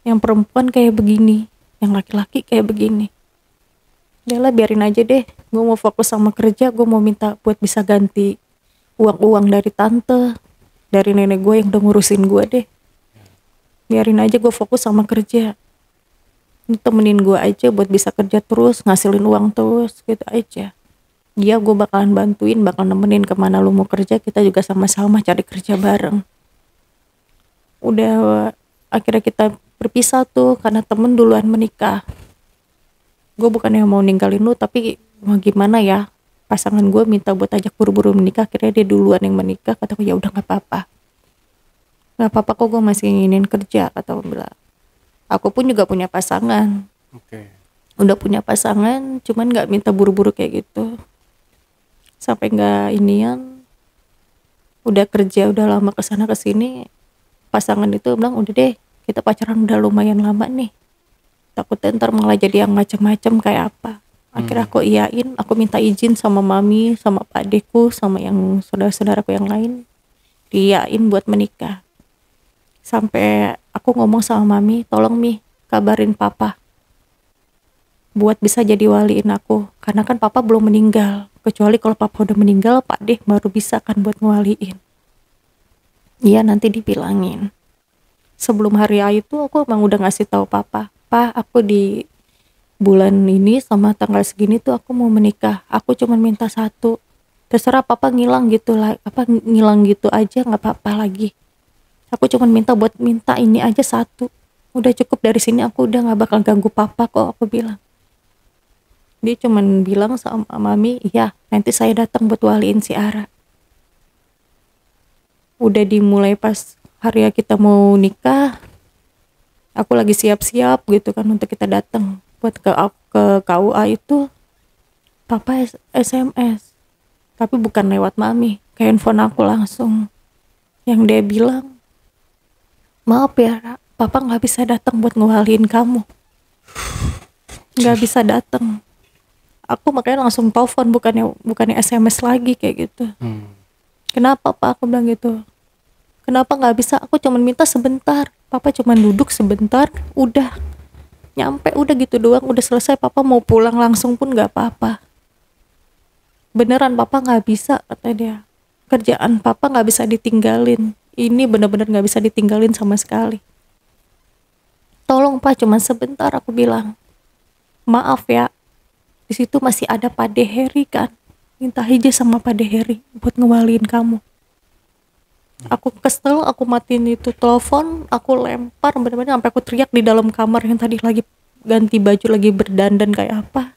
Yang perempuan kayak begini, yang laki-laki kayak begini. Yalah biarin aja deh, gue mau fokus sama kerja, gue mau minta buat bisa ganti uang-uang dari tante, dari nenek gue yang udah ngurusin gue deh. Biarin aja gue fokus sama kerja. Ini temenin gue aja buat bisa kerja terus, ngasilin uang terus, gitu aja. Iya gue bakalan bantuin, bakal nemenin kemana lu mau kerja, kita juga sama-sama cari kerja bareng. Udah akhirnya kita berpisah tuh karena temen duluan menikah. Gue bukannya mau ninggalin lu, tapi mau gimana ya, pasangan gue minta buat ajak buru-buru menikah, akhirnya dia duluan yang menikah. Kataku ya udah nggak apa-apa, nggak apa-apa kok, gue masih inginin kerja, kata gue bilang. Aku pun juga punya pasangan. Udah punya pasangan, cuman nggak minta buru-buru kayak gitu. Sampai nggak inian, udah kerja udah lama kesana kesini, pasangan itu bilang udah deh kita pacaran udah lumayan lama nih, takutnya ntar malah jadi yang macem-macem kayak apa. Akhirnya aku iyain, aku minta izin sama mami, sama pak adekku, sama yang saudara-saudaraku yang lain, diiyain buat menikah. Sampai aku ngomong sama mami, tolong Mi kabarin papa buat bisa jadi waliin aku, karena kan papa belum meninggal. Kecuali kalau papa udah meninggal, Pak Deh baru bisa kan buat ngewaliin. Iya nanti dibilangin. Sebelum hari A itu aku emang udah ngasih tahu papa, Pak aku di bulan ini sama tanggal segini tuh aku mau menikah. Aku cuma minta 1. Terserah papa ngilang gitu lah, ngilang gitu aja nggak apa-apa lagi. Aku cuma minta ini aja 1. Udah cukup dari sini, aku udah nggak bakal ganggu papa kok, aku bilang. Dia cuman bilang sama mami, iya nanti saya datang buat waliin si Ara. Udah dimulai pas hari kita mau nikah, aku lagi siap-siap gitu kan untuk kita datang buat ke KUA itu. Papa SMS, tapi bukan lewat mami, ke handphone aku langsung. Yang dia bilang, maaf ya Ra, papa nggak bisa datang buat ngewaliin kamu, nggak bisa datang. Aku makanya langsung telepon, bukannya SMS lagi kayak gitu. Kenapa Pak, aku bilang gitu. Kenapa nggak bisa? Aku cuma minta sebentar. Papa cuma duduk sebentar, udah nyampe, udah gitu doang, udah selesai. Papa mau pulang langsung pun nggak apa-apa. Beneran papa nggak bisa, kata dia. Kerjaan papa nggak bisa ditinggalin. Ini bener-bener nggak bisa ditinggalin sama sekali. Tolong Pak, cuma sebentar, aku bilang. Maaf ya. Di situ masih ada Pak Deheri kan, minta aja sama Pak Deheri buat ngewaliin kamu. Aku kesel, aku matiin itu telepon, aku lempar, bener-bener sampai aku teriak di dalam kamar yang tadi lagi ganti baju, lagi berdandan kayak apa.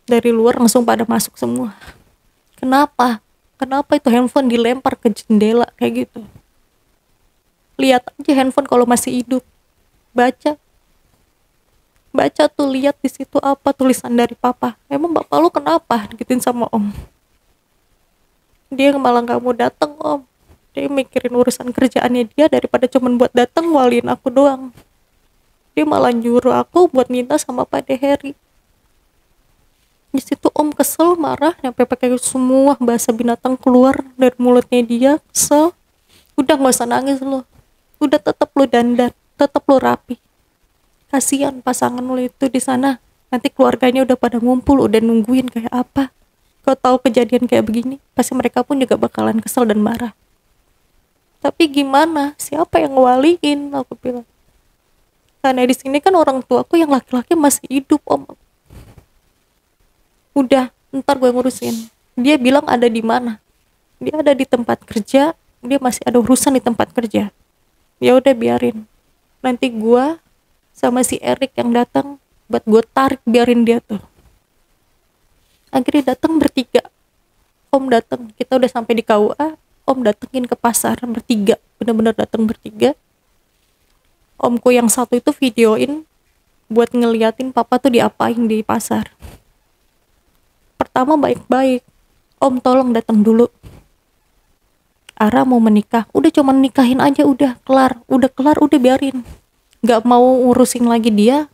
Dari luar langsung pada masuk semua. Kenapa itu handphone dilempar ke jendela kayak gitu? Lihat aja handphone kalau masih hidup, baca. baca tuh, lihat di situ apa tulisan dari papa. Emang bapak lu kenapa gituin sama om? Dia malah nggak mau datang om. Dia mikirin urusan kerjaannya dia daripada cuman buat datang waliin aku doang. Dia malah nyuruh aku buat minta sama Pak Heri. Di situ om kesel, marah, sampai pakai semua bahasa binatang keluar dari mulutnya dia. Kesel. Udah nggak usah nangis lo. Udah tetap lo dandan, tetap lo rapi. Kasihan pasangan lo itu di sana. Nanti keluarganya udah pada ngumpul, udah nungguin kayak apa. Kau tahu kejadian kayak begini, pasti mereka pun juga bakalan kesel dan marah. Tapi gimana? Siapa yang ngewaliin? Aku bilang. Karena di sini kan orang tuaku yang laki-laki masih hidup om. Udah, ntar gue ngurusin. Dia bilang ada di mana? Dia ada di tempat kerja. Dia masih ada urusan di tempat kerja. Ya udah biarin. Nanti gue sama si Erik yang datang buat gue tarik, biarin dia tuh. Akhirnya datang bertiga. Om datang. Kita udah sampai di KUA. Om datengin ke pasar bertiga. Bener-bener datang bertiga. Omku yang satu itu videoin buat ngeliatin papa tuh diapain di pasar. Pertama baik-baik, om tolong datang dulu. Ara mau menikah, udah cuman nikahin aja, udah kelar, udah biarin. Gak mau urusin lagi dia.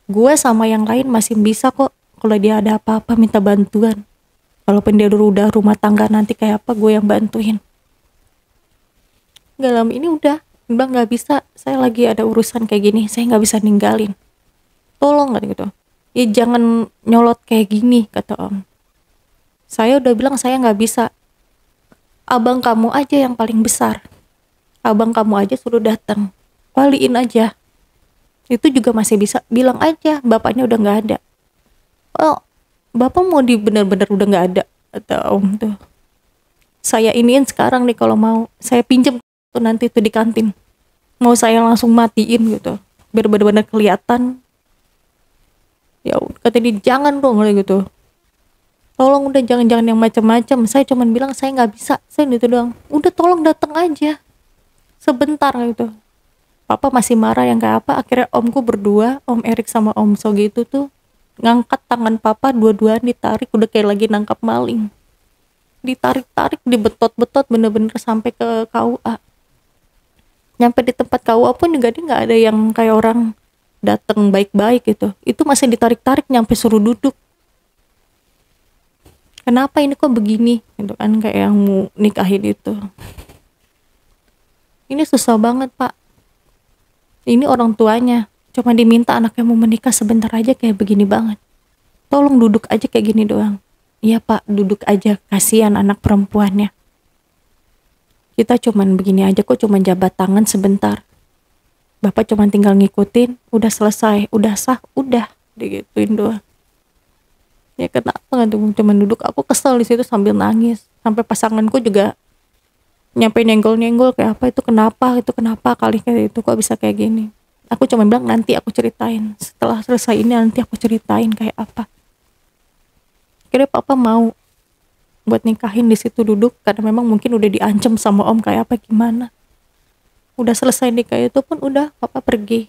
Gue sama yang lain masih bisa kok. Kalau dia ada apa-apa minta bantuan. Walaupun dia udah rumah tangga nanti kayak apa, gue yang bantuin. Gak lama ini udah, Bang gak bisa, saya lagi ada urusan kayak gini, saya gak bisa ninggalin. Tolong gak gitu. Ya jangan nyolot kayak gini, kata om. Saya udah bilang saya gak bisa. Abang kamu aja yang paling besar. Abang kamu aja suruh datang. Waliin aja. Itu juga masih bisa. Bilang aja, bapaknya udah gak ada. Oh, bapak mau bener-bener udah gak ada, kata om tuh. Saya iniin sekarang nih kalau mau. Saya pinjem tuh nanti tuh di kantin. Mau saya langsung matiin gitu. Biar bener-bener kelihatan. Ya kata dia jangan dong gitu. Tolong udah jangan yang macam-macam. Saya cuman bilang saya nggak bisa. Saya gitu doang. Udah tolong datang aja. Sebentar gitu. Papa masih marah yang kayak apa. Akhirnya omku berdua, Om Erik sama Om Sogi itu tuh ngangkat tangan papa, dua-duaan ditarik udah kayak lagi nangkap maling. Ditarik-tarik, dibetot-betot bener-bener sampai ke KUA. Nyampe di tempat KUA pun juga dia nggak ada yang kayak orang datang baik-baik gitu. Itu masih ditarik-tarik nyampe suruh duduk. Kenapa ini kok begini? Gitu kan kayak yang mau nikahin itu. Ini susah banget pak. Ini orang tuanya. Cuma diminta anaknya mau menikah sebentar aja kayak begini banget. Tolong duduk aja kayak gini doang. Iya pak, duduk aja. Kasihan anak perempuannya. Kita cuman begini aja kok, cuman jabat tangan sebentar. Bapak cuman tinggal ngikutin, udah selesai, udah sah, udah digituin doang. Ya kenapa nggak tuh cuman duduk? Aku kesel di situ sambil nangis. Sampai pasanganku juga nyampe nyenggol-nyenggol kayak apa itu kenapa kali kayak itu kok bisa kayak gini. Aku cuma bilang nanti aku ceritain. Setelah selesai ini nanti aku ceritain kayak apa. Kira papa mau buat nikahin di situ duduk karena memang mungkin udah diancam sama om kayak apa gimana. Udah selesai nikah itu pun udah papa pergi.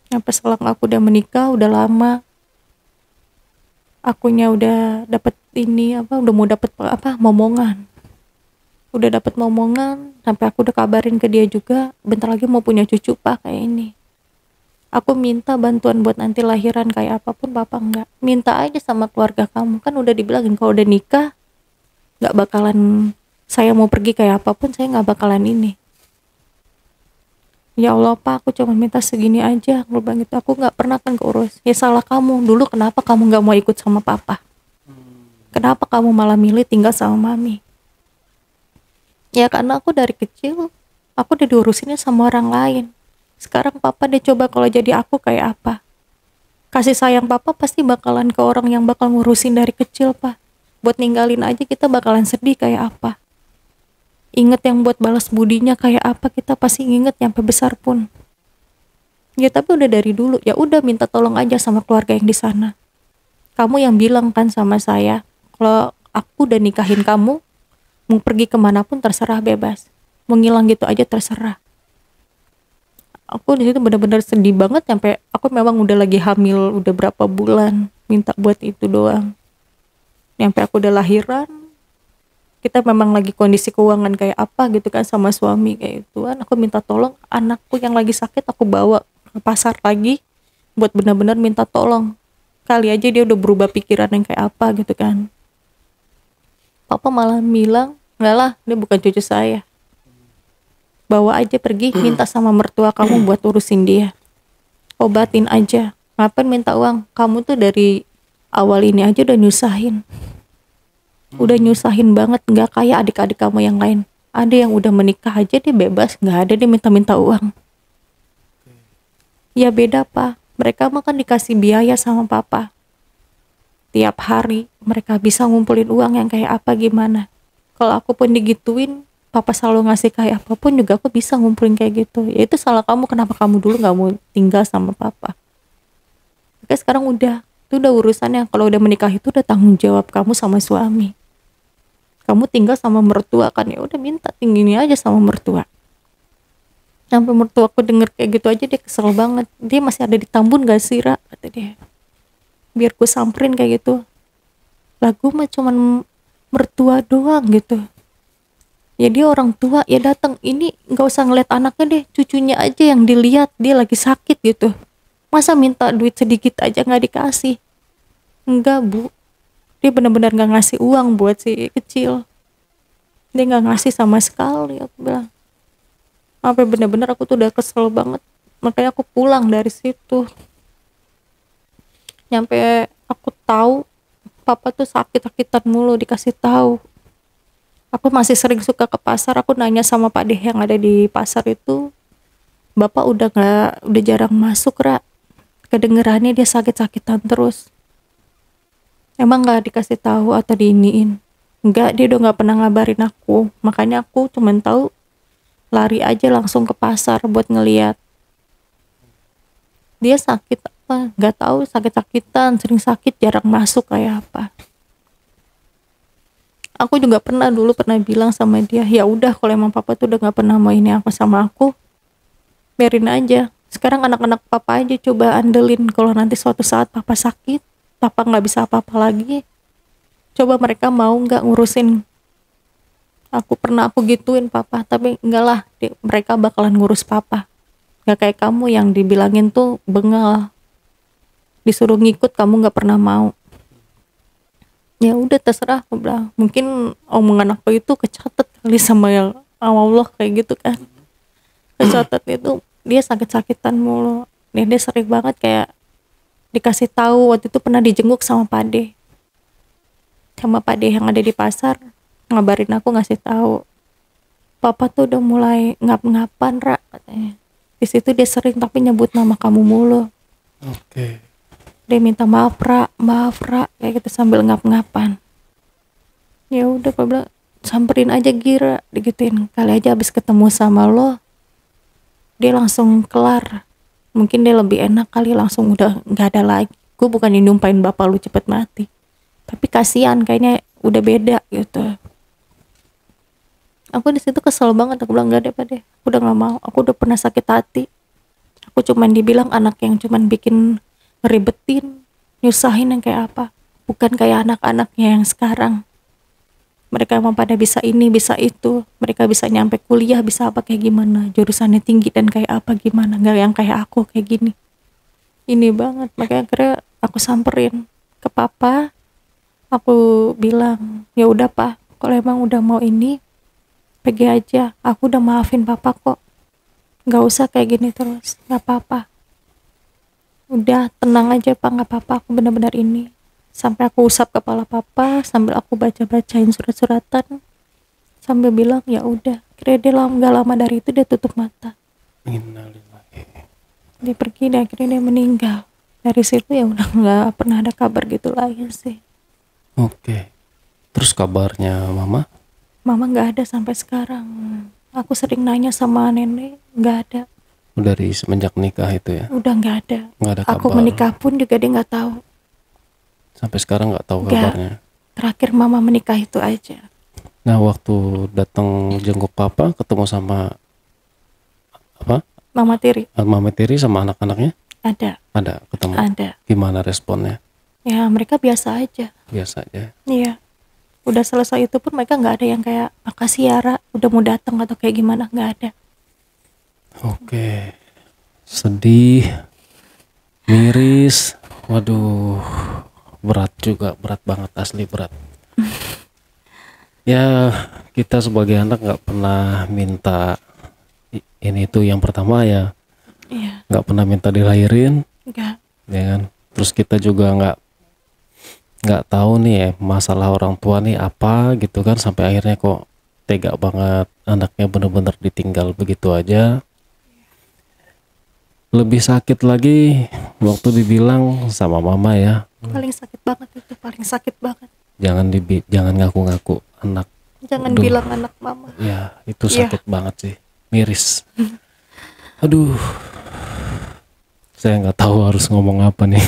Sampai selang aku udah menikah udah lama. Akunya udah dapet ini udah mau dapet momongan. Udah dapet momongan sampai aku udah kabarin ke dia juga bentar lagi mau punya cucu pak kayak ini. Aku minta bantuan buat nanti lahiran kayak apapun papa enggak. Minta aja sama keluarga kamu. Kan udah dibilangin kalau udah nikah gak bakalan saya mau pergi kayak apapun saya gak bakalan ini. Ya Allah pak aku cuma minta segini aja. Aku bilang gitu aku gak pernah kan keurus. Ya salah kamu. Dulu kenapa kamu gak mau ikut sama papa? Kenapa kamu malah milih tinggal sama mami? Ya karena aku dari kecil aku udah diurusinnya sama orang lain. Sekarang papa dia coba kalau jadi aku kayak apa. Kasih sayang papa pasti bakalan ke orang yang bakal ngurusin dari kecil pak. Buat ninggalin aja kita bakalan sedih kayak apa. Ingat yang buat balas budinya kayak apa kita pasti inget sampai besar pun. Ya tapi udah dari dulu ya udah minta tolong aja sama keluarga yang di sana. Kamu yang bilang kan sama saya kalau aku udah nikahin kamu mau pergi kemanapun terserah bebas. Mau ngilang gitu aja terserah. Aku di situ benar-benar sedih banget, sampai aku memang udah lagi hamil udah berapa bulan, minta buat itu doang. Sampai aku udah lahiran, kita memang lagi kondisi keuangan kayak apa gitu kan sama suami kayak ituan, aku minta tolong anakku yang lagi sakit aku bawa ke pasar lagi buat benar-benar minta tolong. Kali aja dia udah berubah pikiran yang kayak apa gitu kan. Papa malah bilang, enggak lah, dia bukan cucu saya. Bawa aja pergi, minta sama mertua kamu buat urusin dia. Obatin aja. Ngapain minta uang? Kamu tuh dari awal ini aja udah nyusahin. Udah nyusahin banget, nggak kayak adik-adik kamu yang lain. Ada yang udah menikah aja dia bebas, nggak ada dia minta-minta uang. Ya beda Pak. Mereka mah kan dikasih biaya sama papa. Tiap hari mereka bisa ngumpulin uang yang kayak apa gimana. Kalau aku pun digituin, papa selalu ngasih kayak apapun juga aku bisa ngumpulin kayak gitu. Ya itu salah kamu, kenapa kamu dulu nggak mau tinggal sama papa. Oke sekarang udah, itu udah urusannya. Kalau udah menikah itu udah tanggung jawab kamu sama suami. Kamu tinggal sama mertua kan, ya udah minta tingginya aja sama mertua. Sampai mertua aku denger kayak gitu aja dia kesel banget. Dia masih ada di Tambun gak sih Ra, kata dia. Biar gue samperin kayak gitu. Lah gue mah cuman mertua doang gitu. Ya dia orang tua, ya datang, ini nggak usah ngeliat anaknya deh, cucunya aja yang dilihat, dia lagi sakit gitu. Masa minta duit sedikit aja nggak dikasih? Enggak bu, dia benar-benar nggak ngasih uang buat si kecil. Dia nggak ngasih sama sekali, aku bilang. Sampai benar-benar aku tuh udah kesel banget, makanya aku pulang dari situ. Nyampe aku tahu papa tuh sakit-sakitan mulu, dikasih tahu. Aku masih sering suka ke pasar, aku nanya sama Pak Deh yang ada di pasar itu, Bapak udah jarang masuk Ra, kedengerannya dia sakit-sakitan terus. Emang nggak dikasih tahu atau diiniin? Enggak, dia udah nggak pernah ngabarin aku, makanya aku cuman tahu lari aja langsung ke pasar buat ngeliat. Dia sakit apa? Nggak tahu, sakit-sakitan, sering sakit, jarang masuk kayak apa. Aku juga pernah bilang sama dia, ya udah kalau emang papa tuh udah nggak pernah mau ini apa sama aku, biarin aja. Sekarang anak-anak papa aja coba andelin, kalau nanti suatu saat papa sakit, papa nggak bisa apa-apa lagi, coba mereka mau nggak ngurusin aku. Pernah aku gituin papa, tapi enggak lah, mereka bakalan ngurus papa. Nggak kayak kamu yang dibilangin tuh bengal, disuruh ngikut kamu nggak pernah mau. Ya udah terserah, aku bilang. Mungkin omongan aku itu kecatat kali sama yang Allah kayak gitu kan. Kecatat itu dia sakit-sakitan mulu. Dia sering banget kayak dikasih tahu, waktu itu pernah dijenguk sama Pade. Sama Pade yang ada di pasar, ngabarin aku, ngasih tahu. Papa tuh udah mulai ngap-ngapan Ra, katanya. Di situ dia sering tapi nyebut nama kamu mulu. Oke. Dia minta maaf Ra, kayak gitu sambil ngap-ngapan. Ya udah aku bilang, samperin aja Gira, digituin. Kali aja abis ketemu sama lo, dia langsung kelar. Mungkin dia lebih enak kali, langsung udah nggak ada lagi. Gue bukan nyumpain bapak lu cepet mati, tapi kasihan kayaknya udah beda gitu. Aku di situ kesel banget, aku bilang nggak deh Pak deh, aku udah nggak mau, aku udah pernah sakit hati. Aku cuman dibilang anak yang cuman bikin ngeribetin, nyusahin yang kayak apa. Bukan kayak anak-anaknya yang sekarang. Mereka emang pada bisa ini, bisa itu. Mereka bisa nyampe kuliah, bisa apa kayak gimana. Jurusannya tinggi dan kayak apa gimana. Gak yang kayak aku kayak gini. Ini banget. Makanya akhirnya aku samperin ke papa. Aku bilang, ya udah Pak, kalau emang udah mau ini, pergi aja. Aku udah maafin papa kok. Gak usah kayak gini terus. Gak apa-apa. Udah tenang aja Pak, nggak apa-apa, aku benar-benar ini. Sampai aku usap kepala papa, sambil aku bacain surat-suratan, sambil bilang ya udah. Kira dia nggak lama dari itu dia tutup mata. Innalillahi. Dia pergi, dan akhirnya dia meninggal. Dari situ ya udah nggak pernah ada kabar gitu lagi sih. Oke. Terus kabarnya mama? Mama nggak ada sampai sekarang. Aku sering nanya sama nenek, nggak ada. Dari semenjak nikah itu ya? Udah nggak ada. Nggak ada kabar. Aku menikah pun juga dia nggak tahu. Sampai sekarang nggak tahu Nggak. kabarnya. Terakhir mama menikah itu aja. Nah waktu datang jenguk papa, ketemu sama apa? Mama tiri Mama tiri sama anak-anaknya ada ketemu. ada. Gimana responnya? Ya mereka biasa aja. Biasa aja. Iya. Udah selesai itu pun mereka nggak ada yang kayak makasih ya Ra, udah mau datang atau kayak gimana, nggak ada. Oke. Sedih, miris, waduh, berat juga, berat banget, asli berat. Ya, kita sebagai anak nggak pernah minta ini itu yang pertama ya, Iya. nggak pernah minta dilahirin, Nggak. ya kan. Terus kita juga nggak tahu nih ya masalah orang tua nih apa gitu kan, sampai akhirnya kok tega banget anaknya bener-bener ditinggal begitu aja. Lebih sakit lagi waktu dibilang sama mama ya, Paling sakit banget itu, paling sakit banget. jangan ngaku-ngaku anak. Jangan Aduh. bilang anak mama. Ya itu Iya. sakit banget sih, miris. Aduh, saya nggak tahu harus ngomong apa nih.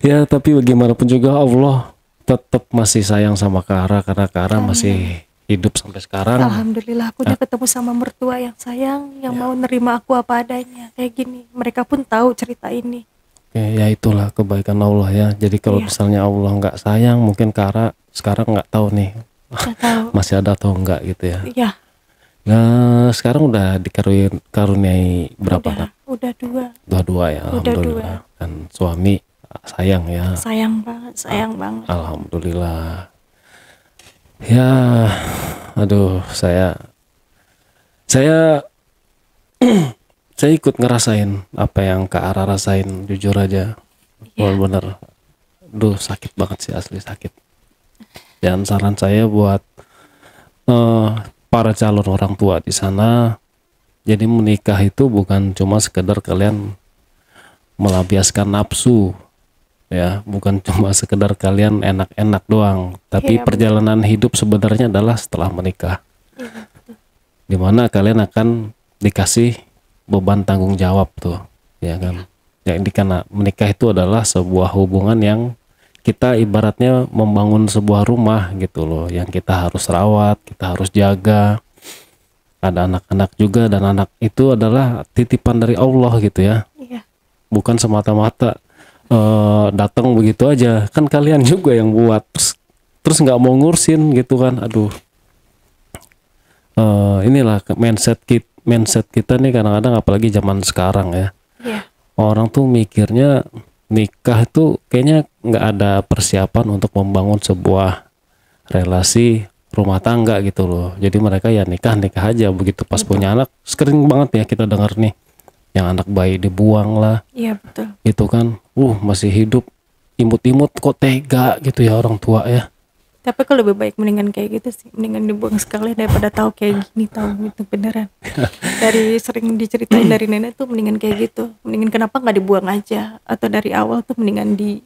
Ya tapi bagaimanapun juga Allah tetap masih sayang sama Kara, karena Kara masih hidup sampai sekarang. Alhamdulillah aku udah ketemu sama mertua yang sayang, yang mau nerima aku apa adanya kayak gini. Mereka pun tahu cerita ini. Oke, ya itulah kebaikan Allah ya. Jadi kalau Iya. misalnya Allah nggak sayang, mungkin Kara sekarang nggak tahu nih Nggak tahu. masih ada atau enggak gitu ya. Iya. Nah sekarang udah dikaruniai berapa anak? Udah dua. Dua-dua ya, Udah alhamdulillah. Dan suami sayang ya. Sayang banget, sayang banget. Alhamdulillah. Ya, aduh, saya saya ikut ngerasain apa yang Kak Ara rasain, jujur aja. Bener-bener, duh sakit banget sih, asli sakit. Dan saran saya buat para calon orang tua di sana, jadi menikah itu bukan cuma sekedar kalian melampiaskan nafsu, ya, bukan cuma sekedar kalian enak-enak doang, tapi Iya, perjalanan hidup sebenarnya adalah setelah menikah, dimana kalian akan dikasih beban tanggung jawab tuh, ya kan. Jadi karena menikah itu adalah sebuah hubungan yang kita ibaratnya membangun sebuah rumah gitu loh, yang kita harus rawat, kita harus jaga. Ada anak-anak juga, dan anak itu adalah titipan dari Allah gitu ya, Iya. bukan semata-mata datang begitu aja, kan kalian juga yang buat, terus nggak mau ngursin gitu kan. Aduh, inilah mindset kita nih kadang-kadang, apalagi zaman sekarang ya, Iya. orang tuh mikirnya nikah itu kayaknya nggak ada persiapan untuk membangun sebuah relasi rumah tangga gitu loh. Jadi mereka ya nikah aja, begitu pas punya anak sering banget ya kita dengar nih, yang anak bayi dibuang lah, Iya betul. itu kan, masih hidup imut-imut kok tega gitu ya orang tua ya. Tapi aku lebih baik mendingan kayak gitu sih, mendingan dibuang sekalian daripada tahu kayak gini, tahu itu beneran. Dari sering diceritain dari nenek tuh mendingan kayak gitu, mendingan kenapa nggak dibuang aja, atau dari awal tuh mendingan di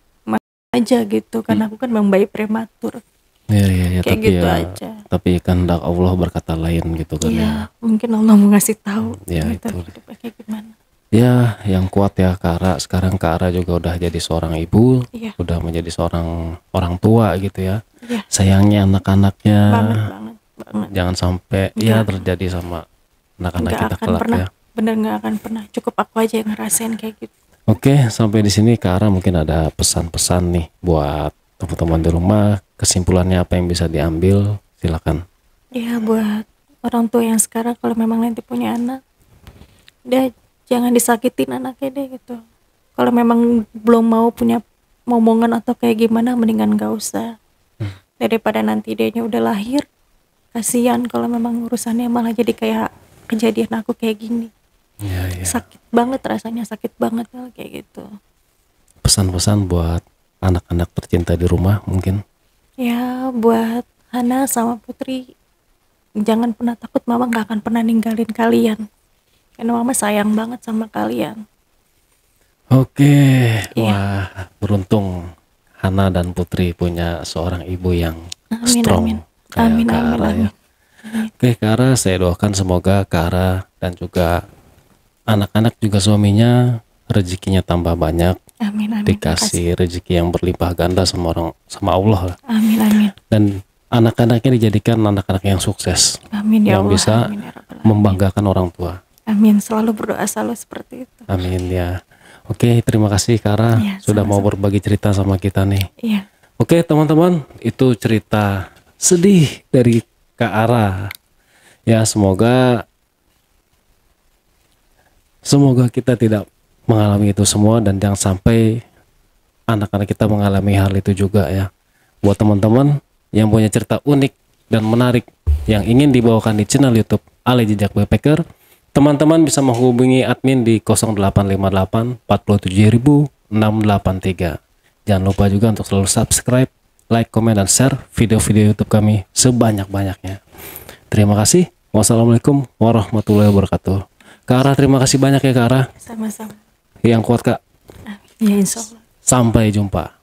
aja gitu, karena aku kan memang bayi prematur. Ya, Kayak tapi gitu ya, aja. tapi kehendak Allah berkata lain gitu kan ya. Iya, mungkin Allah mau ngasih tahu Ya, gitu, itu. hidupnya kayak gimana. Ya, yang kuat ya Kara. Sekarang Kara juga udah jadi seorang ibu, Iya. udah menjadi seorang orang tua gitu ya. Iya. Sayangnya anak-anaknya Banget. jangan sampai ya terjadi sama anak-anak Nggak kita akan kelak pernah, ya. bener nggak akan pernah. Cukup aku aja yang ngerasain kayak gitu. Oke, sampai di sini Kara mungkin ada pesan-pesan nih buat teman-teman di rumah. Kesimpulannya apa yang bisa diambil? Silakan. Ya buat orang tua yang sekarang kalau memang nanti punya anak, udah jangan disakitin anaknya deh gitu. Kalau memang belum mau punya momongan atau kayak gimana, mendingan gak usah. Daripada nanti dianya udah lahir, kasihan kalau memang urusannya malah jadi kayak kejadian aku kayak gini. Ya. Sakit banget rasanya, sakit banget kayak gitu. Pesan-pesan buat anak-anak tercinta di rumah mungkin. Ya buat Hana sama Putri, jangan pernah takut, mama gak akan pernah ninggalin kalian. Karena mama sayang banget sama kalian. Oke, Iya. wah beruntung Hana dan Putri punya seorang ibu yang Amin, strong amin. kayak Amin, Kak amin, Ara ya. amin. Oke Kak Ara, saya doakan semoga Kak Ara dan juga anak-anak juga suaminya rezekinya tambah banyak, Amin, amin. dikasih rezeki yang berlimpah ganda sama Allah lah. Amin, amin. Dan anak-anaknya dijadikan anak-anak yang sukses, Amin ya yang Allah. bisa Amin ya Rabbal Alamin. membanggakan orang tua. Amin, selalu berdoa selalu seperti itu. Amin ya. Oke, terima kasih Kara Iya, sudah mau sama-sama. berbagi cerita sama kita nih. Iya. Oke teman-teman, itu cerita sedih dari Kak Ara. Ya semoga kita tidak mengalami itu semua dan jangan sampai anak-anak kita mengalami hal itu juga ya. Buat teman-teman yang punya cerita unik dan menarik yang ingin dibawakan di channel YouTube Ale Jejak Backpacker, teman-teman bisa menghubungi admin di 0858 47.683. Jangan lupa juga untuk selalu subscribe, like, komen, dan share video-video YouTube kami sebanyak-banyaknya. Terima kasih. Wassalamualaikum warahmatullahi wabarakatuh. Kak Ara, terima kasih banyak ya Kak Ara. Sama-sama. Yang kuat Kak. Ya insya Allah. Sampai jumpa.